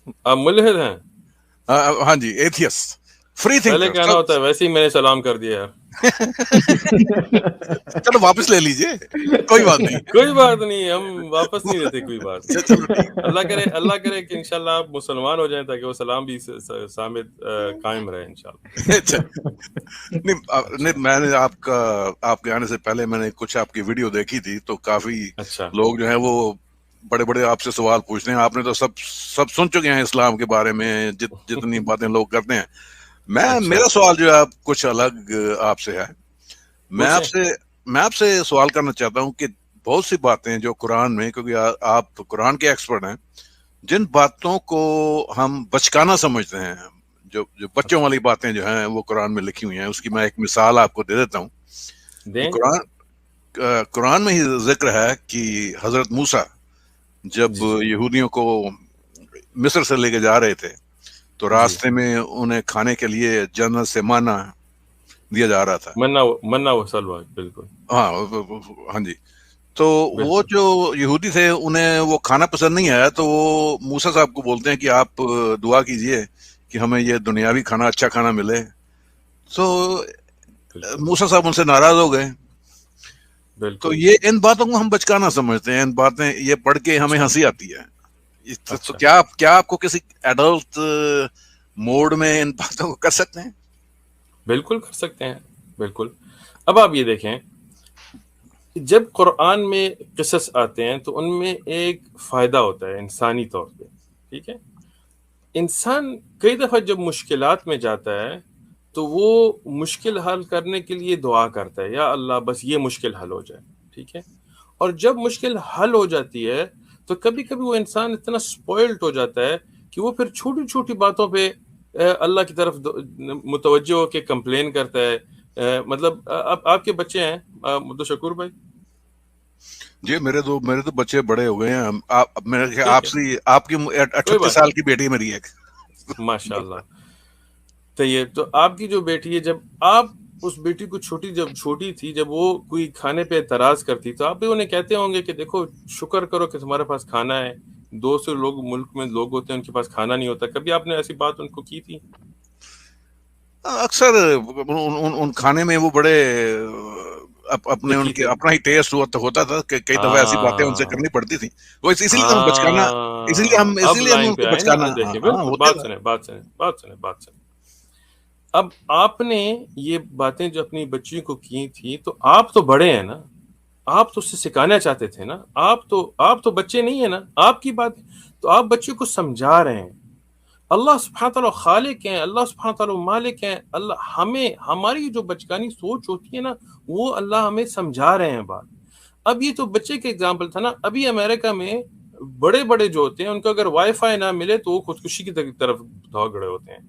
آپ ملحد ہیں؟ ہاں جی، ایتھیس، فری پہلے تھنکر کہنا ہوتا ہے، ویسے ہی میں نے سلام کر دیا یار. چلو واپس لے لیجئے، کوئی بات نہیں. کوئی بات نہیں، ہم واپس نہیں لیتے کوئی بات. چلو ٹھیک. اللہ کرے کہ انشاءاللہ آپ مسلمان ہو جائیں تاکہ وہ سلام بھی سامت قائم رہے انشاءاللہ. اچھا. نہیں، میں نے آپ کے آنے سے پہلے میں نے کچھ آپ کی ویڈیو دیکھی تھی، تو کافی اچھا لوگ جو ہیں وہ بڑے بڑے آپ سے سوال پوچھتے ہیں. آپ نے تو سب سن چکے ہیں اسلام کے بارے میں، جتنی باتیں لوگ کرتے ہیں. اچھا میرا سوال جو ہے آپ کچھ الگ آپ سے ہے. پوچھیں. میں آپ سے سوال کرنا چاہتا ہوں کہ بہت سی باتیں جو قرآن میں، کیونکہ آپ قرآن کے ایکسپرٹ ہیں، جن باتوں کو ہم بچکانا سمجھتے ہیں، جو بچوں اچھا والی باتیں جو ہیں وہ قرآن میں لکھی ہوئی ہیں. اس کی میں ایک مثال آپ کو دے دیتا ہوں کہ دیں. قرآن میں ہی ذکر ہے کہ حضرت موسیٰ جب جی جی یہودیوں کو مصر سے لے کے جا رہے تھے تو جی. راستے میں انہیں کھانے کے لیے جنت سے مانا دیا جا رہا تھا. منا وہ سلوا، بالکل ہاں جی. تو وہ بالکل. جو یہودی تھے انہیں وہ کھانا پسند نہیں آیا، تو وہ موسیٰ صاحب کو بولتے ہیں کہ آپ دعا کیجئے کہ ہمیں یہ دنیاوی کھانا، اچھا کھانا ملے. تو بالکل موسیٰ صاحب ان سے ناراض ہو گئے. تو بالکل. یہ ان باتوں کو ہم بچکانا سمجھتے ہیں، ان باتیں یہ پڑھ کے ہمیں اچھا ہنسی آتی ہے. تو اچھا. کیا آپ کو کسی ایڈلٹ موڈ میں ان باتوں کو کر سکتے ہیں؟ بالکل کر سکتے ہیں، بالکل. اب آپ یہ دیکھیں کہ جب قرآن میں قصص آتے ہیں تو ان میں ایک فائدہ ہوتا ہے انسانی طور پہ. ٹھیک ہے. انسان کئی دفعہ جب مشکلات میں جاتا ہے تو وہ مشکل حل کرنے کے لیے دعا کرتا ہے، یا اللہ بس یہ مشکل حل ہو جائے. ٹھیک ہے. اور جب مشکل حل ہو جاتی ہے تو کبھی کبھی وہ انسان اتنا سپوائلڈ ہو جاتا ہے کہ وہ پھر چھوٹی چھوٹی باتوں پہ اللہ کی طرف متوجہ ہو کے کمپلین کرتا ہے. مطلب آپ کے بچے ہیں عبد الشکور بھائی؟ جی، میرے تو بچے بڑے ہو گئے ہیں. میرے ٹھیک ہے، آپ کی کوئی 38 بات نہیں، سال کی بیٹی میری ایک. ماشاء اللہ. تو آپ کی جو بیٹی ہے، جب آپ اس بیٹی کو جب چھوٹی تھی، جب وہ کوئی کھانے پہ اعتراض کرتی تو آپ بھی انہیں کہتے ہوں گے کہ دیکھو شکر کرو کہ تمہارے پاس کھانا ہے. 200 لوگ ملک میں لوگ ہوتے ہیں ان کے پاس کھانا نہیں ہوتا. کبھی آپ نے ایسی بات ان کو کی تھی؟ اکثر ان کھانے میں وہ بڑے اپنے ان پکی کے تھے. اپنا ہی ٹیسٹ ہوتا تھا کہ کئی دفعہ ایسی باتیں ان سے ہاں کرنی پڑتی تھیں. وہ اسی لیے تو ہم بچکانا، ہاں، اسی اب لیے ہم لائن ان پہ کو آئے نا. بچکانا. دیکھیں، ہاں بالکل، ہوتے تھا. بات سنیں. اب آپ نے یہ باتیں جو اپنی بچی کو کی تھی تو آپ تو بڑے ہیں نا، آپ تو اسے سکھانا چاہتے تھے نا. آپ تو بچے نہیں ہیں نا. آپ کی بات تو آپ بچے کو سمجھا رہے ہیں. اللہ سبحانہ تعالیٰ خالق ہیں، اللہ سبحانہ تعالیٰ مالک ہیں. اللہ ہماری جو بچکانی سوچ ہوتی ہے نا، وہ اللہ ہمیں سمجھا رہے ہیں بات. اب یہ تو بچے کا اگزامپل تھا نا. ابھی امریکہ میں بڑے بڑے جو ہوتے ہیں ان کو اگر وائی فائی نہ ملے تو وہ خودکشی کی طرف بھاگ رہے ہوتے ہیں.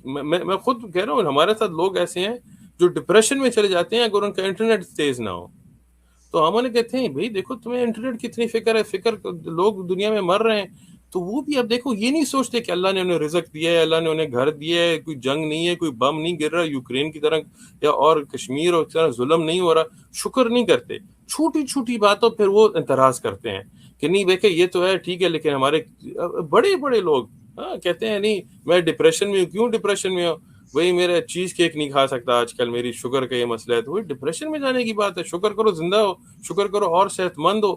میں خود کہہ رہا ہوں، ہمارے ساتھ لوگ ایسے ہیں جو ڈپریشن میں چلے جاتے ہیں اگر ان کا انٹرنیٹ تیز نہ ہو. تو ہم انہیں کہتے ہیں بھائی دیکھو تمہیں انٹرنیٹ کی اتنی فکر ہے، لوگ دنیا میں مر رہے ہیں تو وہ بھی اب دیکھو یہ نہیں سوچتے کہ اللہ نے انہیں رزق دیا ہے، اللہ نے انہیں گھر دیا ہے، کوئی جنگ نہیں ہے، کوئی بم نہیں گر رہا یوکرین کی طرح یا اور کشمیر اور طرح ظلم نہیں ہو رہا. شکر نہیں کرتے. چھوٹی چھوٹی باتوں پھر وہ اعتراض کرتے ہیں کہ نہیں دیکھیں یہ تو ہے ٹھیک ہے، لیکن ہمارے بڑے بڑے لوگ کہتے ہیں نہیں میں ڈپریشن میں ہوں. کیوں ڈپریشن میں ہوں؟ وہی میرا چیز کیک نہیں کھا سکتا آج کل، میری شوگر کا یہ مسئلہ ہے. تو وہی ڈپریشن میں جانے کی بات ہے. شکر کرو زندہ ہو، شکر کرو اور صحت مند ہو.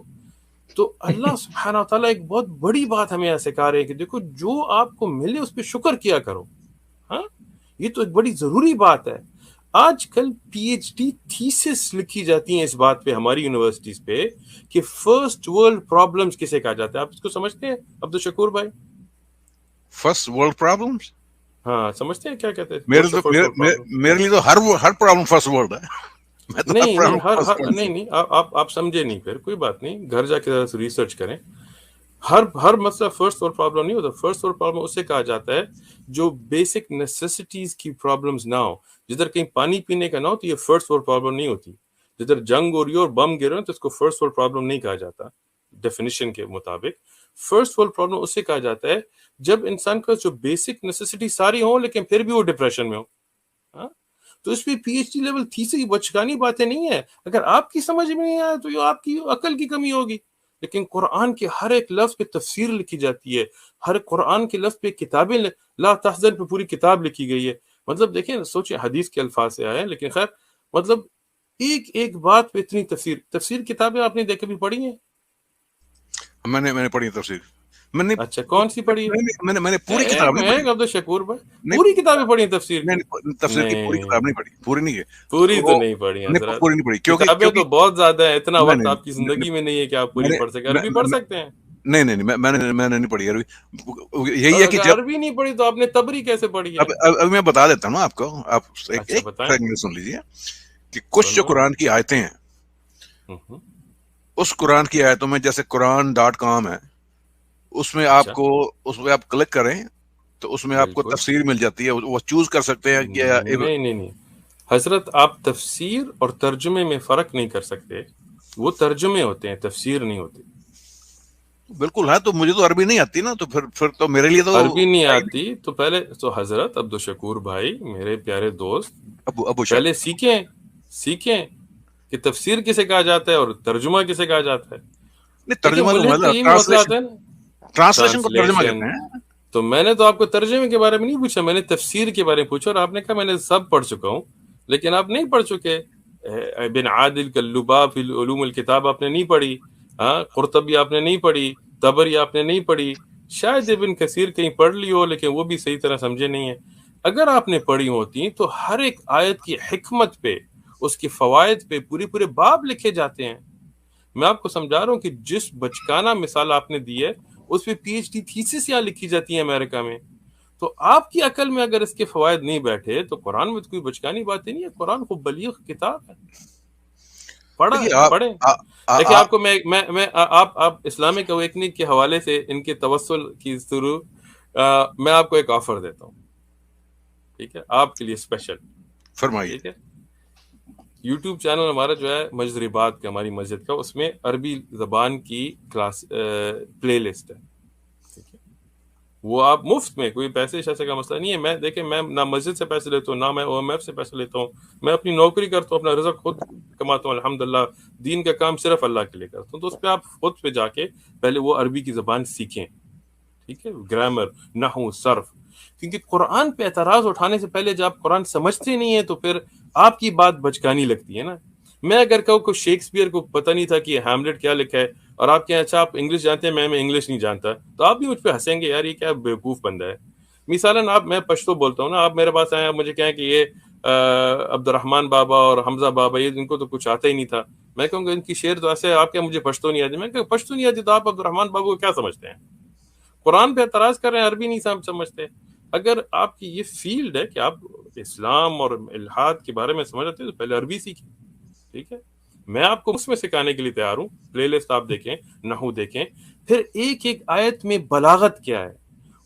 تو اللہ سبحانہ تعالیٰ ایک بہت بڑی بات ہمیں یہاں سکھا رہے ہیں کہ دیکھو جو آپ کو ملے اس پہ شکر کیا کرو. ہاں، یہ تو ایک بڑی ضروری بات ہے. آج کل پی ایچ ڈی تھیسس لکھی جاتی ہیں اس بات پہ ہماری یونیورسٹیز پہ کہ فرسٹ ورلڈ پرابلمز کسے کہا جاتا ہے. آپ اس کو سمجھتے ہیں عبد الشکور بھائی؟ First world problems. ہاں سمجھتے ہیں کیا کہتے ہیں what's the first world problem? میرے لیے تو ہر پرابلم فرسٹ ورلڈ ہے. میں تو ہر نہیں پرابلم ہر فرسٹ ورلڈ. نہیں آپ سمجھے نہیں. پھر کوئی بات نہیں، گھر جا کے ذرا سے ریسرچ کریں. ہر مسئلہ فرسٹ ورلڈ پرابلم نہیں ہوتا. فرسٹ ورلڈ پرابلم اسے کہا جاتا ہے جو بیسک نیسیسٹیز کی پرابلمز نہ ہو. جدھر کہیں پانی پینے کا نہ ہو تو یہ فرسٹ ورلڈ پرابلم نہیں ہوتی. جدھر جنگ ہو رہی ہو اور بم گر رہے ہو تو اس کو فرسٹ ورلڈ پرابلم نہیں کہا جاتا. ڈیفینیشن کے مطابق فرسٹ ورلڈ پرابلم اسے کہا جاتا ہے جب انسان کا جو بیسک نیسیسٹی ساری ہوں لیکن پھر بھی وہ ڈپریشن میں ہو. ہاں، تو اس پہ پی ایچ ڈی لیول تھیسی بچکانی باتیں نہیں ہے. اگر آپ کی سمجھ میں نہیں آیا تو یہ آپ کی عقل کی کمی ہوگی. لیکن قرآن کے ہر ایک لفظ پہ تفسیر لکھی جاتی ہے، ہر قرآن کے لفظ پہ کتابیں، لا تحزن پہ پوری کتاب لکھی گئی ہے. مطلب دیکھیں سوچیں، حدیث کے الفاظ سے آیا ہے لیکن خیر، مطلب ایک ایک بات پہ اتنی تفسیر کتابیں آپ نے دیکھ کبھی پڑھی ہیں؟ میں نے پڑھی تفسیر. میں نے اچھا کون سی پڑھی ہے؟ میں نے پوری کتاب نہیں پڑھی. عبد الشکور بھائی نہیں پوری کتابیں پڑھی ہیں تفسیر کی؟ تفسیر کی پوری کتاب نہیں پڑھی. پوری نہیں ہے. پوری تو نہیں پڑھی حضرت، پوری نہیں پڑھی کتابیں تو بہت زیادہ ہیں، اتنا وقت آپ کی نہیں زندگی میں نہیں ہے کہ آپ پوری پڑھ سکیں. عربی پڑھ سکتے ہیں؟ نہیں میں نے نہیں پڑھی عربی. یہی ہے کہ اگر عربی نہیں پڑھی تو آپ نے تبری کیسے پڑھی ہے؟ اب میں بتا دیتا ہوں نا آپ کو. آپ ایک بتائیں. سن لیجیے کہ کچھ جو قرآن کی آیتیں ہیں، اس قرآن کی آیتوں میں جیسے قرآن.com ہے، اس میں آپ کو اس پہ آپ کلک کریں تو اس میں آپ کو تفسیر مل جاتی ہے. وہ چوز کر سکتے ہیں کہ نہیں حضرت، آپ تفسیر اور ترجمے میں فرق نہیں کر سکتے. وہ ترجمے ہوتے ہیں، تفسیر نہیں ہوتی. بالکل ہے. تو مجھے تو عربی نہیں آتی نا، تو پھر تو میرے لیے تو عربی نہیں آتی تو پہلے تو حضرت عبد الشکور بھائی میرے پیارے دوست، پہلے سیکھیں کہ تفسیر کسے کہا جاتا ہے اور ترجمہ کسے کہا جاتا ہے. ترجمہ ٹرانسلیشن کو ترجمہ کہتے ہیں. تو میں نے تو آپ کو ترجمے کے بارے میں نہیں پوچھا، میں نے تفسیر کے بارے میں پوچھا، اور آپ نے کہا میں نے سب پڑھ چکا ہوں. لیکن آپ نہیں پڑھ چکے. ابن عادل کاللباب فی علوم الکتاب آپ نے نہیں پڑھی، قرطبی آپ نے نہیں پڑھی، طبری آپ نے نہیں پڑھی، شاید ابن کثیر کہیں پڑھ لی ہو لیکن وہ بھی صحیح طرح سمجھے نہیں ہے. اگر آپ نے پڑھی ہوتی تو ہر ایک آیت کی حکمت پہ، اس کے فوائد پہ پورے باب لکھے جاتے ہیں. میں آپ کو سمجھا رہا ہوں کہ جس بچکانہ مثال آپ نے دی ہے اس پہ پی ایچ ڈی تھیسس یہاں لکھی جاتی ہے امریکہ میں. تو آپ کی عقل میں اگر اس کے فوائد نہیں بیٹھے تو قرآن میں تو کوئی بچکانی بات ہی نہیں ہے. قرآن خوب بلیغ کتاب ہے، پڑھیں. دیکھیں آپ کو میں آپ اسلامک اویکننگ کے حوالے سے ان کے توسل کی شروع میں آپ کو ایک آفر دیتا ہوں، ٹھیک ہے، آپ کے لیے اسپیشل. فرمائیے. ٹھیک ہے، یوٹیوب چینل ہمارا جو ہے مسجد رباط کا، ہماری مسجد کا، اس میں عربی زبان کی کلاس پلے لسٹ ہے. ٹھیک ہے، وہ آپ مفت میں، کوئی پیسے شیسے کا مسئلہ نہیں ہے. دیکھیں میں نہ مسجد سے پیسے لیتا ہوں، نہ میں او ایم ایف سے پیسے لیتا ہوں. میں اپنی نوکری کرتا ہوں، اپنا رزق خود کماتا ہوں الحمدللہ. دین کا کام صرف اللہ کے لیے کرتا ہوں. تو اس پہ آپ خود پہ جا کے پہلے وہ عربی کی زبان سیکھیں. ٹھیک ہے، گرامر، نحو، صرف. کیونکہ قرآن پہ اعتراض اٹھانے سے پہلے جب آپ قرآن سمجھتے نہیں ہیں تو پھر آپ کی بات بچکانی لگتی ہے نا. میں اگر کہوں کہ شیکسپیئر کو پتہ نہیں تھا کہ ہیملیٹ کیا لکھا ہے، اور آپ کہیں اچھا آپ انگلش جانتے ہیں، میں انگلش نہیں جانتا، تو آپ بھی مجھ پہ ہنسیں گے، یار یہ کیا بیوقوف بندہ ہے. مثالاً میں پشتو بولتا ہوں نا، آپ میرے پاس آئے آپ مجھے کہیں کہ یہ عبد الرحمن بابا اور حمزہ بابا یہ ان کو تو کچھ آتا ہی نہیں تھا. میں کہوں گا ان کی شعر تو ایسے، آپ کیا مجھے پشتو نہیں آتی؟ میں کہ پشتو نہیں آتی تو آپ عبد الرحمن بابا کو کیا سمجھتے ہیں؟ قرآن پہ اعتراض کر رہے ہیں، عربی نہیں سمجھتے. اگر آپ کی یہ فیلڈ ہے کہ آپ اسلام اور الحاد کے بارے میں سمجھتے ہیں تو پہلے عربی سیکھیں. ٹھیک ہے، میں آپ کو اس میں سکھانے کے لیے تیار ہوں. پلے لسٹ آپ دیکھیں، نحو دیکھیں، پھر ایک ایک آیت میں بلاغت کیا ہے،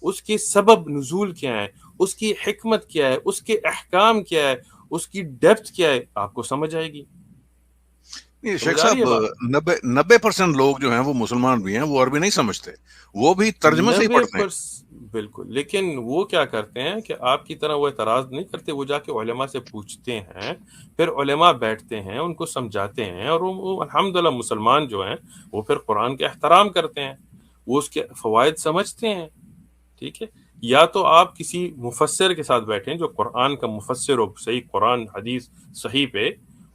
اس کے سبب نزول کیا ہے، اس کی حکمت کیا ہے، اس کے احکام کیا ہے، اس کی ڈیپتھ کیا ہے، آپ کو سمجھ آئے گی. شیخ صاحب 90% لوگ جو ہیں وہ مسلمان بھی ہیں، وہ عربی نہیں سمجھتے، وہ بھی ترجمے سے ہی پڑھتے ہیں. بالکل، لیکن وہ کیا کرتے ہیں کہ آپ کی طرح وہ اعتراض نہیں کرتے، وہ جا کے علماء سے پوچھتے ہیں، پھر علماء بیٹھتے ہیں، ان کو سمجھاتے ہیں، اور وہ الحمدللہ مسلمان جو ہیں وہ پھر قرآن کے احترام کرتے ہیں، وہ اس کے فوائد سمجھتے ہیں. ٹھیک ہے، یا تو آپ کسی مفسر کے ساتھ بیٹھیں جو قرآن کا مفسر ہو، صحیح قرآن حدیث صحیح پہ،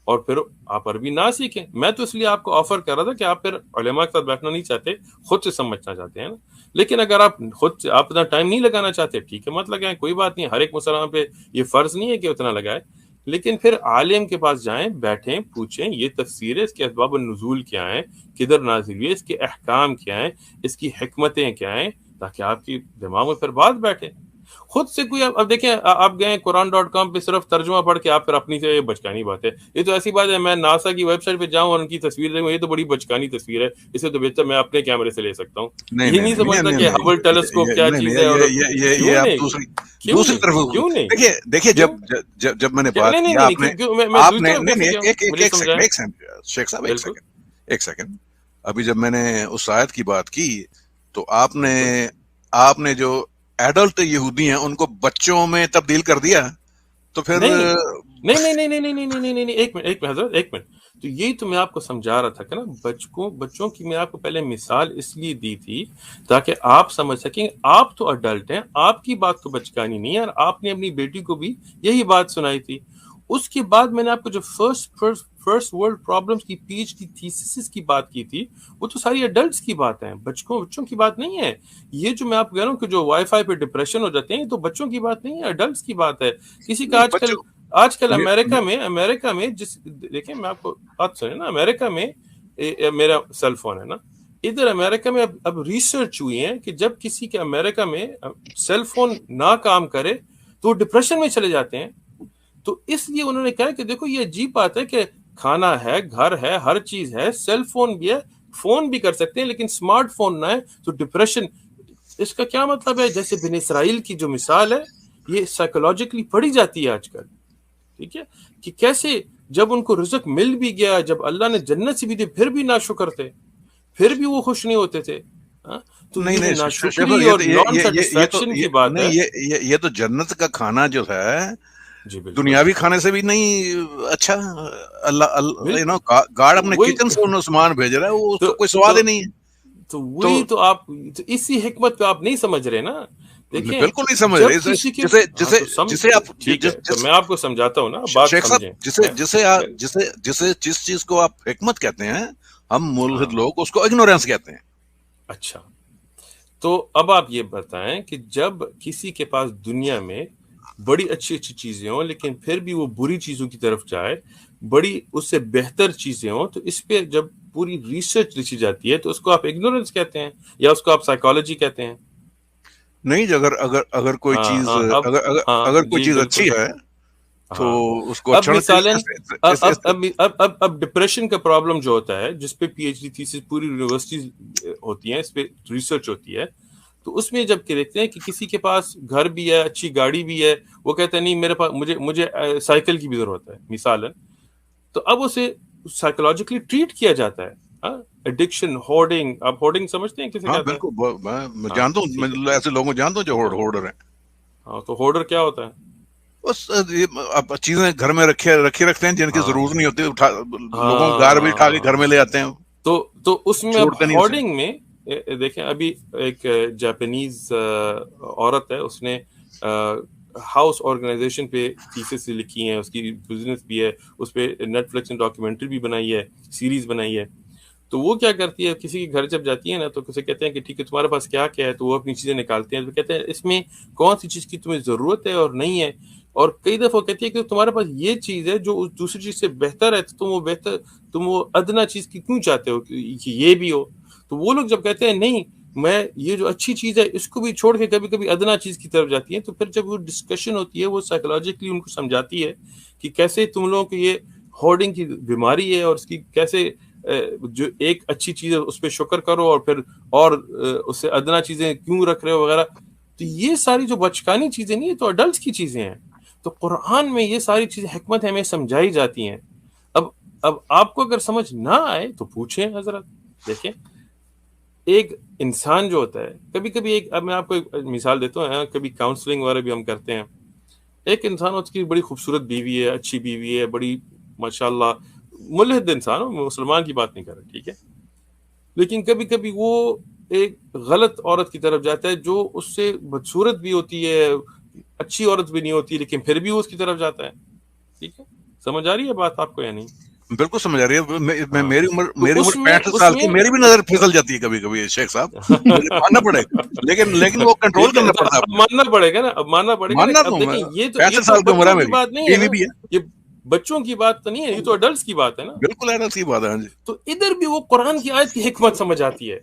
اور پھر آپ عربی نہ سیکھیں. میں تو اس لیے آپ کو آفر کر رہا تھا کہ آپ پھر علماء کے ساتھ بیٹھنا نہیں چاہتے، خود سے سمجھنا چاہتے ہیں نا. لیکن اگر آپ خود سے آپ اتنا ٹائم نہیں لگانا چاہتے، ٹھیک ہے مت لگائیں، کوئی بات نہیں. ہر ایک مسلمان پہ یہ فرض نہیں ہے کہ اتنا لگائے. لیکن پھر عالم کے پاس جائیں، بیٹھیں، پوچھیں یہ تفسیر ہے، اس کے اسباب النزول کیا ہیں، کدھر نازل ہوئی ہے، اس کے احکام کیا ہیں، اس کی حکمتیں کیا ہیں، تاکہ آپ کی دماغ میں پھر بات بیٹھے. خود سے کوئی اب دیکھیں، آپ گئے قرآن.com پہ صرف ترجمہ پڑھ کے آپ پھر اپنی سے، یہ بچکانی بات ہے. یہ تو ایسی بات ہے میں ناسا کی ویب سائٹ پہ جاؤں اور ان کی تصویر دیکھوں، یہ تو بڑی بچکانی تصویر ہے، اسے تو بہتر میں اپنے کیمرے سے لے سکتا ہوں. یہ نہیں سمجھتا کہ ہبل ٹیلیسکوپ کیا چیز ہے. اور یہ آپ دوسری طرف کیوں نہیں، دیکھیے جب میں نے بات کیا آپ نے شیخ صاحب ایک سیکنڈ، ابھی جب میں نے اس آیت کی بات کی تو آپ نے جو ایڈلٹ یہودی ہیں ان کو بچوں میں تبدیل کر دیا، تو پھر نہیں، ایک منٹ حضرت، ایک منٹ. تو یہی تو میں آپ کو سمجھا رہا تھا کہ نا بچوں کی میں آپ کو پہلے مثال اس لیے دی تھی تاکہ آپ سمجھ سکیں آپ تو اڈلٹ ہیں, آپ کی بات تو بچکانی نہیں ہے, اور آپ نے اپنی بیٹی کو بھی یہی بات سنائی تھی. اس کے بعد میں نے آپ کو جو فرسٹ ورلڈ پرابلمز کی پی ایچ ڈی تھیسس کی بات کی تھی, وہ تو ساری اڈلٹس کی بات ہیں, بچوں کی بات نہیں ہے. یہ جو میں آپ کو کہہ رہا ہوں کہ جو وائی فائی پہ ڈپریشن ہو جاتے ہیں, یہ تو بچوں کی بات نہیں ہے, اڈلٹس کی بات ہے. کسی کا آج کل امریکہ میں دیکھیں میں آپ کو بات سنیں نا, امریکہ میں میرا سیل فون ہے نا, ادھر امریکہ میں اب ریسرچ ہوئی ہے کہ جب کسی کے امریکہ میں سیل فون نہ کام کرے تو وہ ڈپریشن میں چلے جاتے ہیں. تو اس لیے انہوں نے کہا کہ دیکھو یہ عجیب بات ہے کہ کھانا ہے, گھر ہے, ہر چیز ہے, سیل فون بھی ہے, فون بھی کر سکتے ہیں, لیکن اسمارٹ فون نہ ہے تو ڈپریشن. اس کا کیا مطلب ہے؟ جیسے بنی اسرائیل کی جو مثال ہے, یہ سائیکولوجیکلی پڑھی جاتی ہے آج کل, ٹھیک ہے, کہ کیسے جب ان کو رزق مل بھی گیا, جب اللہ نے جنت سے بھی دی, پھر بھی ناشکر تھے, پھر بھی وہ خوش نہیں ہوتے تھے. تو یہ ناشکری اور نان سیٹسفیکشن کی بات ہے. یہ تو جنت کا کھانا جو ہے جی بالکل, دنیاوی کھانے سے بھی نہیں اچھا. اللہ گاڑ اپنے کچن سے انہوں سامان بھیج رہا ہے, وہ اس کو کوئی سواد ہی نہیں ہے. تو وہی تو آپ اسی حکمت پہ آپ نہیں سمجھ رہے نا. دیکھیں بالکل نہیں سمجھ رہے. جسے آپ, ٹھیک ہے تو میں آپ کو سمجھاتا ہوں نا, بات سمجھیں. جس چیز کو آپ حکمت کہتے ہیں, ہم ملحد لوگ اس کو اگنورینس کہتے ہیں. اچھا, تو اب آپ یہ بتائیں کہ جب کسی کے پاس دنیا میں بڑی اچھی چیزیں ہوں, لیکن پھر بھی وہ بری چیزوں کی طرف جائے, بڑی اس سے بہتر چیزیں ہوں, تو اس پہ جب پوری ریسرچ لکھی جاتی ہے تو اس کو آپ اگنورینس کہتے ہیں, یا اس کو آپ سائیکالوجی کہتے ہیں. نہیں, اگر کوئی چیز اگر کوئی چیز اچھی ہے تو اس کو اب مثلاً اب ڈپریشن کا پرابلم جو ہوتا ہے, جس پہ پی ایچ ڈی تھیسس پوری یونیورسٹیز ہوتی ہیں, اس پہ ریسرچ ہوتی ہے, تو اس میں جب کہ دیکھتے ہیں کہ کسی کے پاس گھر بھی ہے, اچھی گاڑی بھی ہے, وہ کہتا ہے نہیں میرے پاس مجھے سائیکل کی بھی ضرورت ہے مثالاً, تو اب اسے سائیکولوجیکلی ٹریٹ کیا جاتا ہے. ایڈکشن, ہورڈنگ, آپ ہورڈنگ سمجھتے ہیں کسے کہتے ہیں؟ بالکل, میں جانتا ہوں, میں ایسے لوگوں جانتا ہوں جو ہورڈر ہیں. ہاں, تو ہورڈر کیا ہوتا ہے؟ بس آپ چیزیں گھر میں رکھے رکھتے ہیں جن کی ضرورت نہیں ہوتی, لوگوں کو گار بھی اٹھا کے گھر میں لے آتے ہیں. تو اس میں اب ہورڈنگ میں دیکھیں, ابھی ایک جاپانیز عورت ہے, اس نے ہاؤس آرگنائزیشن پہ تھیسس لکھی ہیں, اس کی بزنس بھی ہے, اس پہ نیٹ فلکس نے ڈاکیومنٹری بھی بنائی ہے, سیریز بنائی ہے. تو وہ کیا کرتی ہے, کسی کے گھر جب جاتی ہے نا, تو اسے کہتے ہیں کہ ٹھیک ہے تمہارے پاس کیا ہے, تو وہ اپنی چیزیں نکالتے ہیں, تو کہتے ہیں اس میں کون سی چیز کی تمہیں ضرورت ہے اور نہیں ہے, اور کئی دفعہ کہتی ہے کہ تمہارے پاس یہ چیز ہے جو دوسری چیز سے بہتر ہے, تو تم وہ ادنا چیز کی کیوں چاہتے ہو کہ یہ بھی ہو. تو وہ لوگ جب کہتے ہیں نہیں میں یہ جو اچھی چیز ہے اس کو بھی چھوڑ کے کبھی کبھی ادنا چیز کی طرف جاتی ہے, تو پھر جب وہ ڈسکشن ہوتی ہے, وہ سائیکولوجیکلی ان کو سمجھاتی ہے کہ کیسے تم لوگوں کو یہ ہورڈنگ کی بیماری ہے, اور اس کی کیسے جو ایک اچھی چیز ہے اس پہ شکر کرو, اور پھر اور اس سے ادنا چیزیں کیوں رکھ رہے ہو وغیرہ. تو یہ ساری جو بچکانی چیزیں نہیں, یہ تو اڈلٹس کی چیزیں ہیں. تو قرآن میں یہ ساری چیزیں حکمت ہمیں سمجھائی جاتی ہیں. اب آپ کو اگر سمجھ نہ آئے تو پوچھیں حضرت. دیکھیں ایک انسان جو ہوتا ہے, کبھی کبھی اب میں آپ کو ایک مثال دیتا ہوں, کبھی کاؤنسلنگ وغیرہ بھی ہم کرتے ہیں. ایک انسان اس کی بڑی خوبصورت بیوی ہے, اچھی بیوی ہے, بڑی ماشاءاللہ ملحد انسان ہو, مسلمان کی بات نہیں کر رہا, ٹھیک ہے, لیکن کبھی کبھی وہ ایک غلط عورت کی طرف جاتا ہے جو اس سے بدصورت بھی ہوتی ہے, اچھی عورت بھی نہیں ہوتی, لیکن پھر بھی وہ اس کی طرف جاتا ہے. ٹھیک ہے, سمجھ آ رہی ہے بات آپ کو یا نہیں؟ بالکل سمجھ آ رہی ہے. میری عمر 65 سال کی, میری بھی نظر پھسل جاتی ہے کبھی کبھی شیخ صاحب, مجھے ماننا پڑے گا, لیکن وہ کنٹرول کرنا پڑتا ہے. اب ماننا پڑے گا نا, اب ماننا پڑے گا. اب دیکھیں یہ تو 65 سال کی عمر ہے میری, بات نہیں ہے نا, یہ بچوں کی بات تو نہیں ہے, یہ تو اڈلٹس کی بات ہے نا. بالکل اڈلٹس کی بات ہے. ہاں جی, تو ادھر بھی وہ قرآن کی آیت کی حکمت سمجھ آتی ہے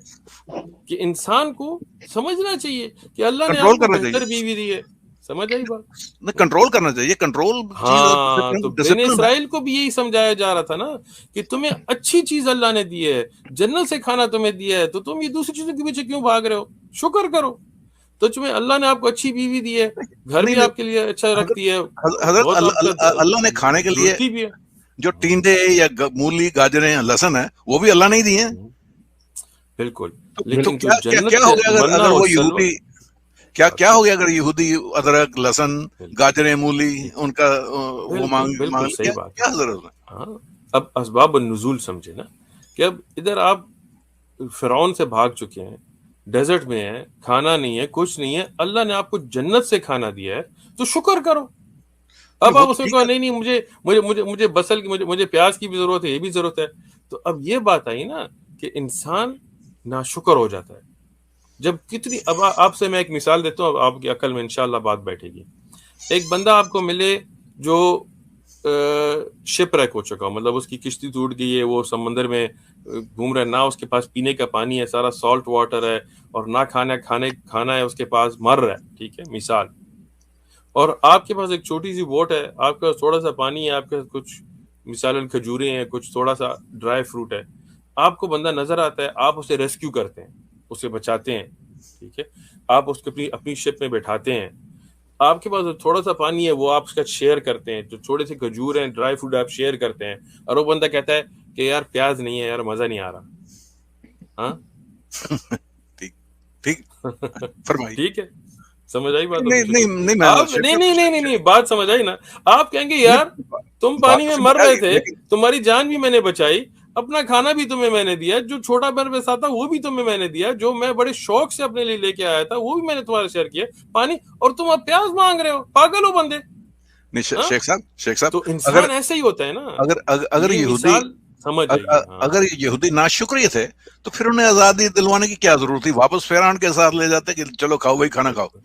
کہ انسان کو سمجھنا چاہیے کہ اللہ نے آپ کو بہتر بیوی دی ہے. سمجھ آئی بات؟ کنٹرول کرنا چاہیے, کنٹرول. ہاں, تو بنی اسرائیل کو بھی یہی سمجھایا جا رہا تھا نا کہ تمہیں اچھی چیز اللہ نے دی ہے, جنت سے کھانا تمہیں دیا ہے, تو تم یہ دوسری چیزوں کے پیچھے کیوں بھاگ رہے ہو؟ شکر کرو. تو تمہیں اللہ نے آپ کو اچھی بیوی دی ہے, گھر بھی آپ کے لیے اچھا رکھتی ہے, حضرت اللہ نے کھانے کے لیے جو ٹینڈے یا مولی, گاجریں, لہسن ہے, وہ بھی اللہ نے ہی دی ہیں. بالکل. لیکن کیا ہو گیا اگر وہ یہودی, کیا ہو گیا اگر یہودی ادرک, لہسن, گاجریں, مولی ان کا وہ مانگ, کیا ضرورت ہے؟ اب اسباب النزول سمجھے نا کہ اب ادھر آپ فرعون سے بھاگ چکے ہیں, ڈیزرٹ میں ہیں, کھانا نہیں ہے, کچھ نہیں ہے, اللہ نے آپ کو جنت سے کھانا دیا ہے تو شکر کرو. اب وہ آپ تو اس میں ٹھیک کہو ہے. نہیں نہیں مجھے بصل کی مجھے پیاز کی بھی ضرورت ہے, یہ بھی ضرورت ہے. تو اب یہ بات آئی نا کہ انسان ناشکر ہو جاتا ہے جب کتنی. اب آپ سے میں ایک مثال دیتا ہوں, آپ کی عقل میں انشاءاللہ بات بیٹھے گی. ایک بندہ آپ کو ملے جو شپ ریک ہو چکا ہو, مطلب اس کی کشتی ٹوٹ گئی ہے, وہ سمندر میں گھوم رہا ہے, نہ اس کے پاس پینے کا پانی ہے, سارا سالٹ واٹر ہے, اور نہ کھانا ہے اس کے پاس, مر رہا ہے, ٹھیک ہے مثال. اور آپ کے پاس ایک چھوٹی سی بوٹ ہے, آپ کے پاس تھوڑا سا پانی ہے, آپ کے پاس کچھ مثالاً کھجورے ہیں, کچھ تھوڑا سا ڈرائی فروٹ ہے. آپ کو بندہ نظر آتا ہے, آپ اسے ریسکیو کرتے ہیں, اسے بچاتے ہیں, ٹھیک ہے, آپ اس کو اپنی شپ میں بٹھاتے ہیں. آپ کے پاس تھوڑا سا پانی ہے, وہ آپ اس کا شیئر کرتے ہیں, جو تھوڑے سے کھجور ہیں, ڈرائی فروٹ آپ شیئر کرتے ہیں. اور وہ بندہ کہتا ہے کہ یار پیاز نہیں ہے, یار مزہ نہیں آ رہا. ہاں ٹھیک ٹھیک فرمائی. ٹھیک ہے, سمجھ آئی بات؟ نہیں عبدالشکور, نہیں نہیں, میں آپ نہیں بات سمجھ آئی نا. آپ کہیں گے یار تم بات پانی تو میں سمجھ مر آ رہے گئی, تھے, لیکن تمہاری جان بھی میں نے بچائی, اپنا کھانا بھی تمہیں میں نے دیا, جو چھوٹا بر سا تھا وہ بھی تمہیں میں نے دیا, جو میں بڑے شوق سے اپنے لیے لے کے آیا تھا وہ بھی میں نے تمہارے شیئر کیا پانی, اور تم اب پیاز مانگ رہے ہو, پاگل ہو بندے. نہیں ہاں شیخ صاحب, تو اگر انسان ایسے ہی ہوتا ہے نا. اگر یہ یہودی مثال سمجھ جائیے. ہاں اگر یہودی ناشکری تھے تو پھر انہیں آزادی دلوانے کی کیا ضرورت تھی؟ واپس فرعون کے ساتھ لے جاتے کہ چلو کھاؤ بھائی کھانا کھاؤ. بالکل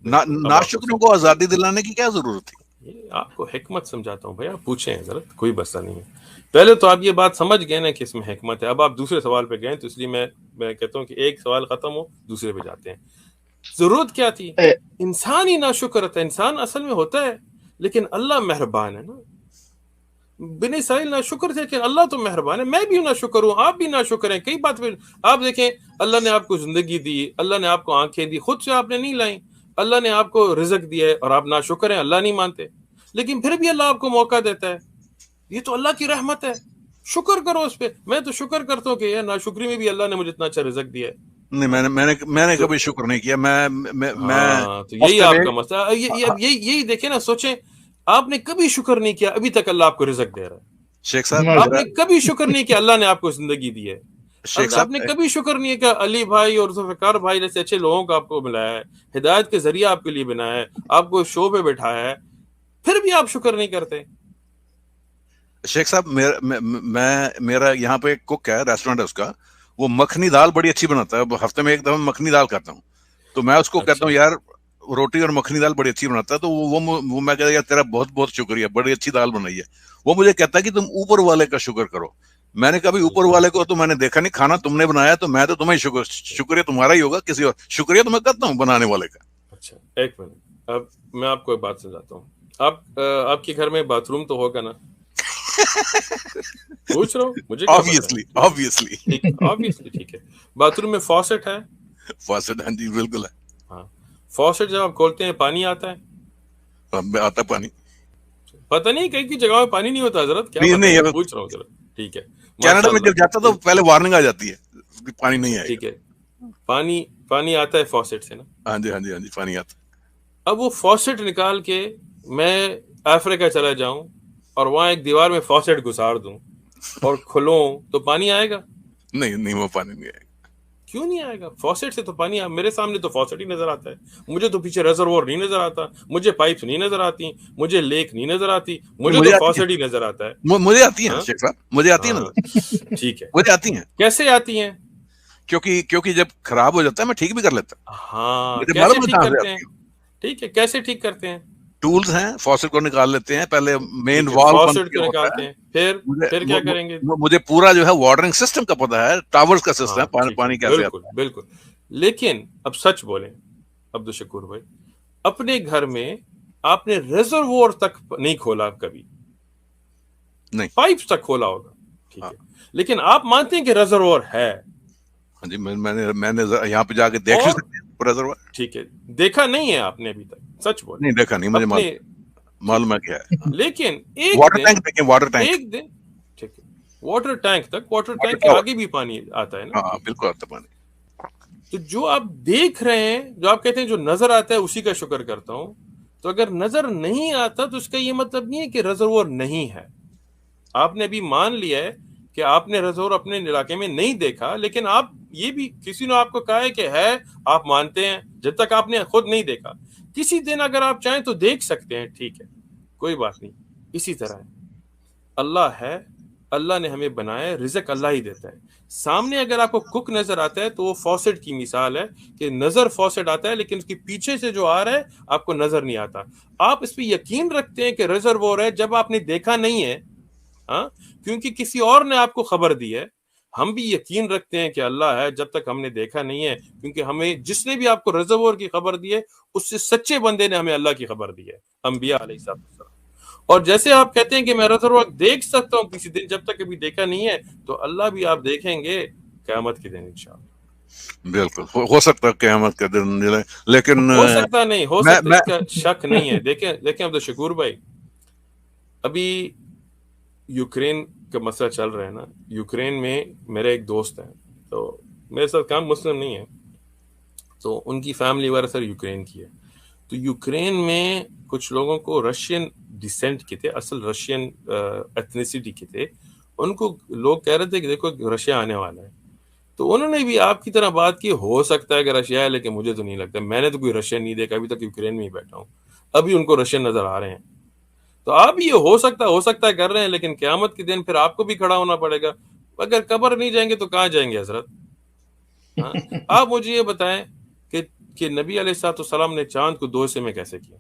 بالکل. اب آپ ناشکریوں کو آزادی دلانے کی کیا ضرورت تھی؟ یہ آپ کو حکمت سمجھاتا ہوں بھائی, آپ پوچھیں حضرت, کوئی مسئلہ نہیں ہے. پہلے تو آپ یہ بات سمجھ گئے نا کہ اس میں حکمت ہے. اب آپ دوسرے سوال پہ گئے, تو اس لیے میں کہتا ہوں کہ ایک سوال ختم ہو دوسرے پہ جاتے ہیں. ضرورت کیا تھی؟ انسان ہی ناشکر تھا. انسان اصل میں ہوتا ہے, لیکن اللہ مہربان ہے نا. بنی اسرائیل ناشکر تھے, لیکن اللہ تو مہربان ہے. میں بھی ناشکر ہوں, آپ بھی ناشکر ہیں. کئی بات پہ آپ دیکھیں, اللہ نے آپ کو زندگی دی, اللہ نے آپ کو آنکھیں دی, خود سے آپ نے نہیں لائیں. اللہ نے آپ کو رزق دیا ہے اور آپ ناشکر ہیں, اللہ نہیں مانتے, لیکن پھر بھی اللہ آپ کو موقع دیتا ہے. یہ تو اللہ کی رحمت ہے, شکر کرو اس پہ. میں تو شکر کرتا ہوں کہ یار ناشکری میں بھی اللہ نے مجھے اتنا اچھا رزق دیا ہے. نہیں, میں نے تو کبھی شکر نہیں کیا. میں ہاں, تو یہی ہفتے میں آپ کا مسئلہ. اب یہی دیکھیں نا, سوچیں, آپ نے کبھی شکر نہیں کیا, ابھی تک اللہ آپ کو رزق دے رہا ہے. شیخ صاحب آپ نے کبھی شکر نہیں کیا, اللہ نے آپ کو زندگی دی ہے. شیخ آپ نے صاحب کبھی شکر نہیں کیا, علی بھائی اور ذوالفقار بھائی جیسے اچھے لوگوں کو آپ کو ملایا ہے, ہدایت کے ذریعہ آپ کے لیے بنایا ہے, آپ کو شو پہ بٹھایا ہے, پھر بھی آپ شکر نہیں کرتے. شیخ صاحب, میرا یہاں پہ ایک کوک ہے, ریسٹورینٹ ہے اس کا, وہ مکھنی دال بڑی اچھی بناتا ہے. ہفتے میں ایک دفعہ مکھنی دال کھاتا ہوں, تو میں اس کو کہتا اچھا ہوں یار روٹی اور مکھنی دال بڑی اچھی بناتا ہے. تو وہ میں کہتا یار تیرا بہت بہت شکریہ, بڑی اچھی دال بنائی ہے. وہ مجھے کہتا ہے کہ تم اوپر والے کا شکر کرو. میں نے کبھی اوپر والے کو تو میں نے دیکھا نہیں, کھانا تم نے بنایا تو میں تو تمہیں شکریہ تمہارا ہی ہوگا, کسی اور شکریہ تو میں کرتا ہوں بنانے والے کا. اچھا ایک منٹ, اب میں آپ کو ایک بات سمجھاتا ہوں. آپ کے گھر میں باتھ روم تو ہوگا نا؟ پوچھ رہا ہوں, مجھے کیا پتا ہے. obviously ٹھیک ہے, obviously ٹھیک ہے. باتھ روم میں فaucet ہے؟ فاسد, ہاں جی بالکل ہے. ہاں, فaucet جب آپ کھولتے ہیں پانی آتا ہے؟ آتا پانی. پتہ نہیں, کئی کی جگہ میں پانی نہیں ہوتا حضرت, کیا نہیں پتہ ہے, نہیں, پوچھ رہا ہوں ذرا. ٹھیک ہے, کینیڈا ماشاء میں جب جاتا اللہ. تو پہلے وارننگ آ جاتی ہے پانی نہیں آئے گا. ٹھیک ہے, پانی آتا ہے فaucet سے نا؟ ہاں جی پانی آتا. اب وہ فaucet نکال کے میں افریقہ چلا جاؤں اور وہاں ایک دیوار میں فaucet گسار دوں اور کھلوں, تو پانی آئے گا؟ نہیں, وہ پانی نہیں آئے گا. کیوں نہیں آئے گا؟ فaucet سے تو پانی میرے سامنے تو فaucet ہی نظر آتا ہے, مجھے تو پیچھے ریزروار نہیں نظر آتا, مجھے پائپس نہیں نظر آتی, مجھے لیک نہیں نظر آتی, مجھے تو فaucet ہی نظر آتا ہے. مجھے آتی ہیں ہاں شیخ صاحب, مجھے آتی ہے ہاں, نظر, ٹھیک ہے. مجھے آتی ہیں. کیسے آتی ہیں؟ کیونکہ جب خراب ہو جاتا ہے میں ٹھیک بھی کر لیتا ہوں. ہاں, مجھے کیسے معلوم ہے ٹھیک کہاں سے کرتے ہیں؟ آتی ہے. ٹھیک ہے, کیسے ٹھیک کرتے ہیں؟ ٹولز ہیں, فaucet کو نکال لیتے ہیں, پہلے مین ٹھیک ہے, وال بند فaucet کیا کو ہوتا نکالتے ہے. ہیں, پھر کیا کریں گے؟ مجھے پورا جو ہے واٹرنگ سسٹم کا پتا ہے, ٹاورز کا سسٹم ہاں ہے, ٹھیک ہے, پانی کیسے بالکل آتا ہے. بالکل. لیکن اب سچ بولیں عبدالشکور بھائی, اپنے گھر میں آپ نے ریزروار تک نہیں کھولا کبھی؟ نہیں. پائپس تک کھولا ہوگا, ٹھیک ہاں ہے, لیکن آپ مانتے ہیں کہ ریزروار ہے؟ ہاں جی, میں نے یہاں پہ جا کے دیکھ بھی اور سکتے ہیں ریزروار. ٹھیک ہے, دیکھا نہیں ہے آپ نے ابھی تک, سچ بولیں. نہیں دیکھا نہیں, مجھے اپنے ٹھیک معلوم ہے, ہے کیا ہے. لیکن ایک واٹر دن ٹینک دیکھیں, واٹر ٹینک, ٹھیک ہے, واٹر ٹینک تک, واٹر واٹر ٹینک کے ٹاور. آگے بھی پانی آتا ہے نا؟ ہاں بالکل آتا پانی. تو جو آپ دیکھ رہے ہیں, جو آپ کہتے ہیں جو نظر آتا ہے اسی کا شکر کرتا ہوں, تو اگر نظر نہیں آتا تو اس کا یہ مطلب نہیں ہے کہ ریزروار نہیں ہے. آپ نے بھی مان لیا ہے کہ آپ نے رزور اپنے علاقے میں نہیں دیکھا, لیکن آپ یہ بھی کسی نے آپ کو کہا ہے کہ ہے, آپ مانتے ہیں جب تک آپ نے خود نہیں دیکھا. کسی دن اگر آپ چاہیں تو دیکھ سکتے ہیں, ٹھیک ہے, کوئی بات نہیں. اسی طرح ہے, اللہ ہے, اللہ نے ہمیں بنایا ہے, رزق اللہ ہی دیتا ہے. سامنے اگر آپ کو کک نظر آتا ہے تو وہ فوسٹ کی مثال ہے کہ نظر فوسٹ آتا ہے لیکن اس کے پیچھے سے جو آ رہا ہے آپ کو نظر نہیں آتا. آپ اس پہ یقین رکھتے ہیں کہ ریزروار ہے جب آپ نے دیکھا نہیں ہے, ہاں, کیونکہ کسی اور نے آپ کو خبر دی ہے. ہم بھی یقین رکھتے ہیں کہ اللہ ہے جب تک ہم نے دیکھا نہیں ہے, کیونکہ ہمیں جس نے بھی آپ کو ریزروار کی خبر دی ہے اس سے سچے بندے نے ہمیں اللہ کی خبر دی ہے, انبیاء علیہ السلام. اور جیسے آپ کہتے ہیں کہ میں ریزروار دیکھ سکتا ہوں کسی دن, جب تک ابھی دیکھا نہیں ہے, تو اللہ بھی آپ دیکھیں گے قیامت کے دن انشاءاللہ. بالکل ہو سکتا ہے قیامت کا دن, لیکن ہو سکتا نہیں, ہو میں سکتا, اس کا شک نہیں ہے. دیکھیں عبدالشکور بھائی, ابھی یوکرین کا مسئلہ چل رہا ہے نا, یوکرین میں میرے ایک دوست ہیں, تو میرے ساتھ کام مسلم نہیں ہے, تو ان کی فیملی وغیرہ سر یوکرین کی ہے. تو یوکرین میں کچھ لوگوں کو رشین ڈیسینٹ کے تھے, اصل رشین ایتھنیسٹی کے تھے. ان کو لوگ کہہ رہے تھے کہ دیکھو رشیا آنے والا ہے, تو انہوں نے بھی آپ کی طرح بات کی, ہو سکتا ہے کہ رشیا ہے, لیکن مجھے تو نہیں لگتا, میں نے تو کوئی رشین نہیں دیکھا ابھی تک, یوکرین میں ہی بیٹھا ہوں, ابھی ان کو رشین نظر آ رہے ہیں. تو آپ یہ ہو سکتا ہے کر رہے ہیں, لیکن قیامت کے دن پھر آپ کو بھی کھڑا ہونا پڑے گا. اگر قبر نہیں جائیں گے تو کہاں جائیں گے حضرت؟ ہاں, آپ مجھے یہ بتائیں کہ نبی علیہ الصلوۃ والسلام نے چاند کو 2 حصے میں کیسے کیا؟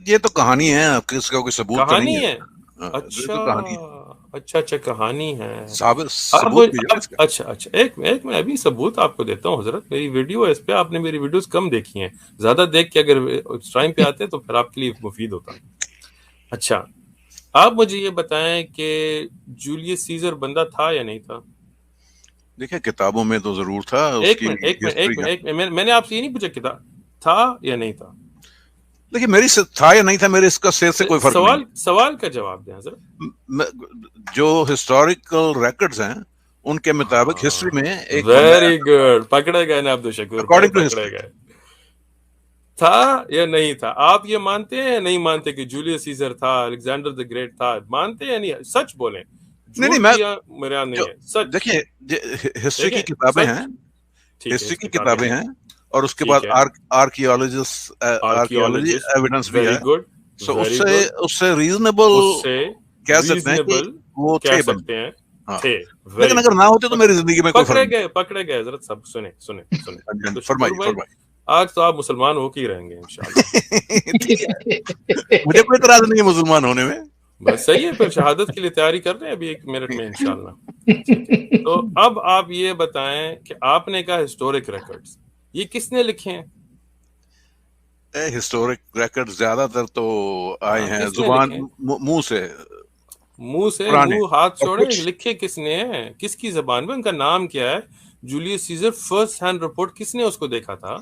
یہ تو کہانی ہے, اس کا کوئی ثبوت تو نہیں کہانی ہے. ہے. یہ اچھا تو کہانی ہے, اچھا کہانی ہے. اب ثبوت بھی ہے اس کا. اچھا ایک میں ابھی ثبوت آپ کو دیتا ہوں حضرت. میری ویڈیو ہے اس پہ, آپ نے میری ویڈیوز کم دیکھی ہیں, زیادہ دیکھ کے اگر اس ٹائم پہ آتے تو پھر آپ کے لیے مفید ہوتا. اچھا, آپ مجھے یہ بتائیں کہ جولیس سیزر بندہ تھا یا نہیں تھا؟ دیکھیں کتابوں میں تو ضرور تھا, اس ایک کی منٹ, میں نے آپ سے یہ نہیں پوچھا کہ تھا یا نہیں تھا. دیکھیں میری سے تھا یا نہیں تھا, میرے اس کا صحت سے کوئی فرق نہیں. سوال کا جواب دیں حضرت. جو ہسٹوریکل ریکارڈز ہیں ان کے مطابق ہسٹری میں ایک بندہ, ویری گڈ, پکڑے گئے نا عبدالشکور بھائی, اکارڈنگ ٹو پکڑے ہسٹری, گئے. تھا یا نہیں تھا؟ آپ یہ مانتے ہیں یا نہیں مانتے کہ جولیس سیزر تھا, الیگزینڈر دی گریٹ تھا؟ مانتے ہیں یا نہیں؟ سچ بولیں, نہیں جھوٹ میں کیا میرا نہیں ہے, سچ دیکھیں ہسٹری کی دیکھیں, کتابیں ہیں, سچ. ٹھیک ہے, ہسٹری کی کتابیں کتابیں ہیں, ہیں, اور اس کے بعد ٹھیک ہے, آرکیالوجی آرکیولوجسٹ, ایویڈنس بھی ویری ہے. گڈ, سو ویری گڈ, اس سے ریزنیبل اس سے کہہ سکتے ہیں کہ ریزنیبل وہ کہہ تھے بندے. سکتے ہیں ہاں, تھے. لیکن ویری اگر گڈ. نہ ہوتے تو میری زندگی میں کوئی فرق نہیں. پکڑے گئے حضرت. سب سنیں. تو شکور فرمائیے بھائی, فرمائیے. آج تو آپ مسلمان ہو کے ہی رہیں گے انشاءاللہ. ٹھیک ہے, مجھے کوئی اعتراض نہیں ہے مسلمان ہونے میں. بس صحیح ہے, پھر شہادت کے لیے تیاری کر رہے ہیں ابھی 1 منٹ میں انشاءاللہ. ٹھیک ہے, تو اب آپ یہ بتائیں کہ آپ نے کہا ہسٹورک ریکارڈز, یہ کس نے لکھے ہیں؟ ہسٹورک ریکارڈ زیادہ تر تو آئے ہیں کس نے زبان لکھے؟ منہ سے, پرانے, منہ ہاتھ اور چھوڑے, کچھ لکھے کس نے ہیں, کس کی زبان میں, ان کا نام کیا ہے؟ Julius Caesar first hand report کس نے اس کو دیکھا تھا؟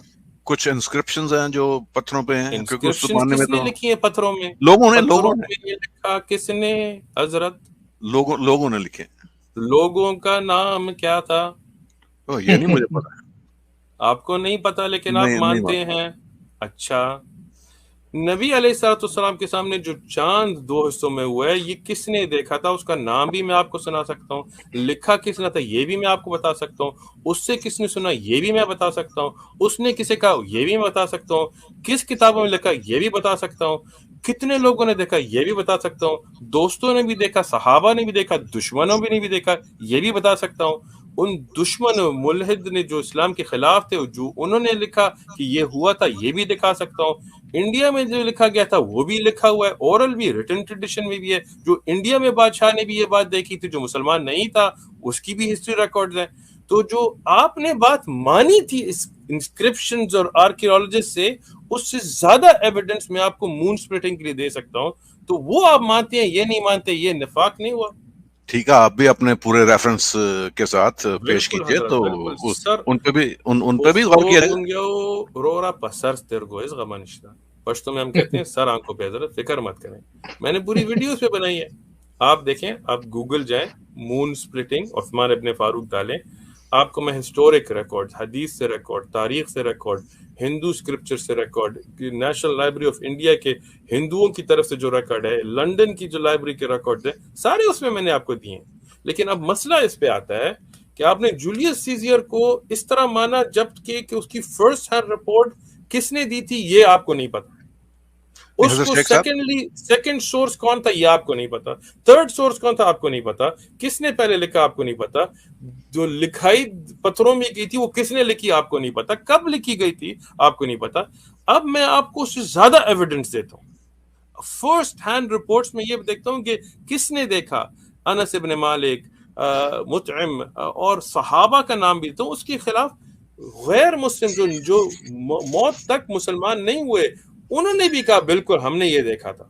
کچھ انسکرپشنز ہیں جو پتھروں پہ ہیں, کیونکہ اس انسکرپشن زمانے میں کس نے تو لکھی ہیں پتھروں میں؟ لوگوں پتھروں نے میں یہ لکھا کس نے حضرت؟ لوگوں نے لکھے. لوگوں کا نام کیا تھا؟ یہ نہیں مجھے پتا. آپ کو نہیں پتا لیکن آپ نہیں مانتے ہیں. اچھا, نبی علیہ الصلوۃ والسلام کے سامنے جو چاند 2 حصوں میں ہوا ہے, یہ کس نے دیکھا تھا؟ اس کا نام بھی میں آپ کو سنا سکتا ہوں, لکھا کس نے تھا یہ بھی میں آپ کو بتا سکتا ہوں, اس سے کس نے سنا یہ بھی میں بتا سکتا ہوں, اس نے کسے کہا یہ بھی میں بتا سکتا ہوں, کس کتابوں میں لکھا یہ بھی بتا سکتا ہوں, کتنے لوگوں نے دیکھا یہ بھی بتا سکتا ہوں, دوستوں نے بھی دیکھا, صحابہ نے بھی دیکھا, دشمنوں نے بھی دیکھا, یہ بھی بتا سکتا ہوں. ان دشمن ملحد نے جو اسلام کے خلاف تھے, جو انہوں نے لکھا کہ یہ ہوا تھا, یہ بھی دکھا سکتا ہوں. انڈیا میں جو لکھا گیا تھا وہ بھی لکھا ہوا ہے, اورل بھی, ریٹن ٹریڈیشن میں بھی ہے. جو انڈیا میں بادشاہ نے بھی یہ بات دیکھی تھی, جو مسلمان نہیں تھا, اس کی بھی ہسٹری ریکارڈز ہیں. تو جو آپ نے بات مانی تھی انسکرپشنز اور آرکیولوجسٹ سے, اس سے زیادہ ایویڈنس میں آپ کو مون سپلٹنگ کے لیے دے سکتا ہوں. تو وہ آپ مانتے ہیں, یہ نہیں مانتے, یہ نفاق نہیں ہوا؟ ٹھیک ہے, آپ بھی اپنے پورے ریفرنس کے ساتھ پیش بالکل کیجئے, حضرت, تو بالکل سر. ان پہ بھی غور کیا جائے گا. رورا پسر ترگوز غمنشتہ, پشتو میں ہم کہتے ہیں سر آنکھوں پہ حضرت, فکر مت کریں. میں نے پوری ویڈیوز پہ بنائی ہے, آپ دیکھیں, آپ گوگل جائیں, مون سپلٹنگ عثمان ابن فاروق ڈالیں, آپ کو میں ہسٹورک ریکارڈ، حدیث سے ریکارڈ، تاریخ سے ریکارڈ، ہندو اسکرپچر سے record, national library of India کے ہندوؤں کی طرف سے جو ریکارڈ ہے، لنڈن کی جو لائبریری کے ریکارڈ ہے، سارے اس میں نے آپ کو دیے ہیں. لیکن اب مسئلہ اس پہ آتا ہے کہ آپ نے جولیس سیزر کو اس طرح مانا جب کہ اس کی فرسٹ ہینڈ رپورٹ کس نے دی تھی یہ آپ کو نہیں پتا. اس کو سیکنڈ سورس کون تھا یہ آپ کو نہیں پتا، تھرڈ سورس کون تھا آپ کو نہیں پتا، کس نے پہلے لکھا آپ کو نہیں پتا، جو لکھائی پتھروں میں کی تھی وہ کس نے لکھی آپ کو نہیں پتا، کب لکھی گئی تھی آپ کو نہیں پتا. اب میں آپ کو اس سے زیادہ ایویڈنس دیتا ہوں. فرسٹ ہینڈ رپورٹس میں یہ دیکھتا ہوں کہ کس نے دیکھا. انس ابن مالک، مطعم اور صحابہ کا نام بھی دیتا ہوں. اس کے خلاف غیر مسلم جو موت تک مسلمان نہیں ہوئے انہوں نے بھی کہا بالکل ہم نے یہ دیکھا تھا.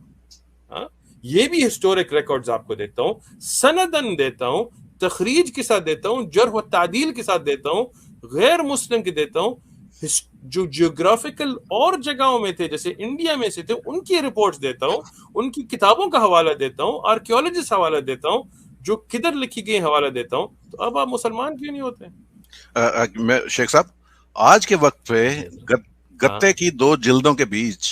یہ بھی ہسٹورک ریکارڈز آپ کو دیتا ہوں، سندن دیتا ہوں، تخریج کے ساتھ دیتا ہوں، جرح و تعدیل کے ساتھ دیتا ہوں، غیر مسلم کے دیتا ہوں. جو جیوگرافیکل اور جگہوں میں تھے جیسے انڈیا میں سے تھے ان کی رپورٹس دیتا ہوں، ان کی کتابوں کا حوالہ دیتا ہوں، آرکیولوجسٹ حوالہ دیتا ہوں، جو کدھر لکھی گئی حوالہ دیتا ہوں. تو اب آپ مسلمان کیوں نہیں ہوتے؟ میں شیخ صاحب آج کے وقت پہ گتے کی 2 جلدوں کے بیچ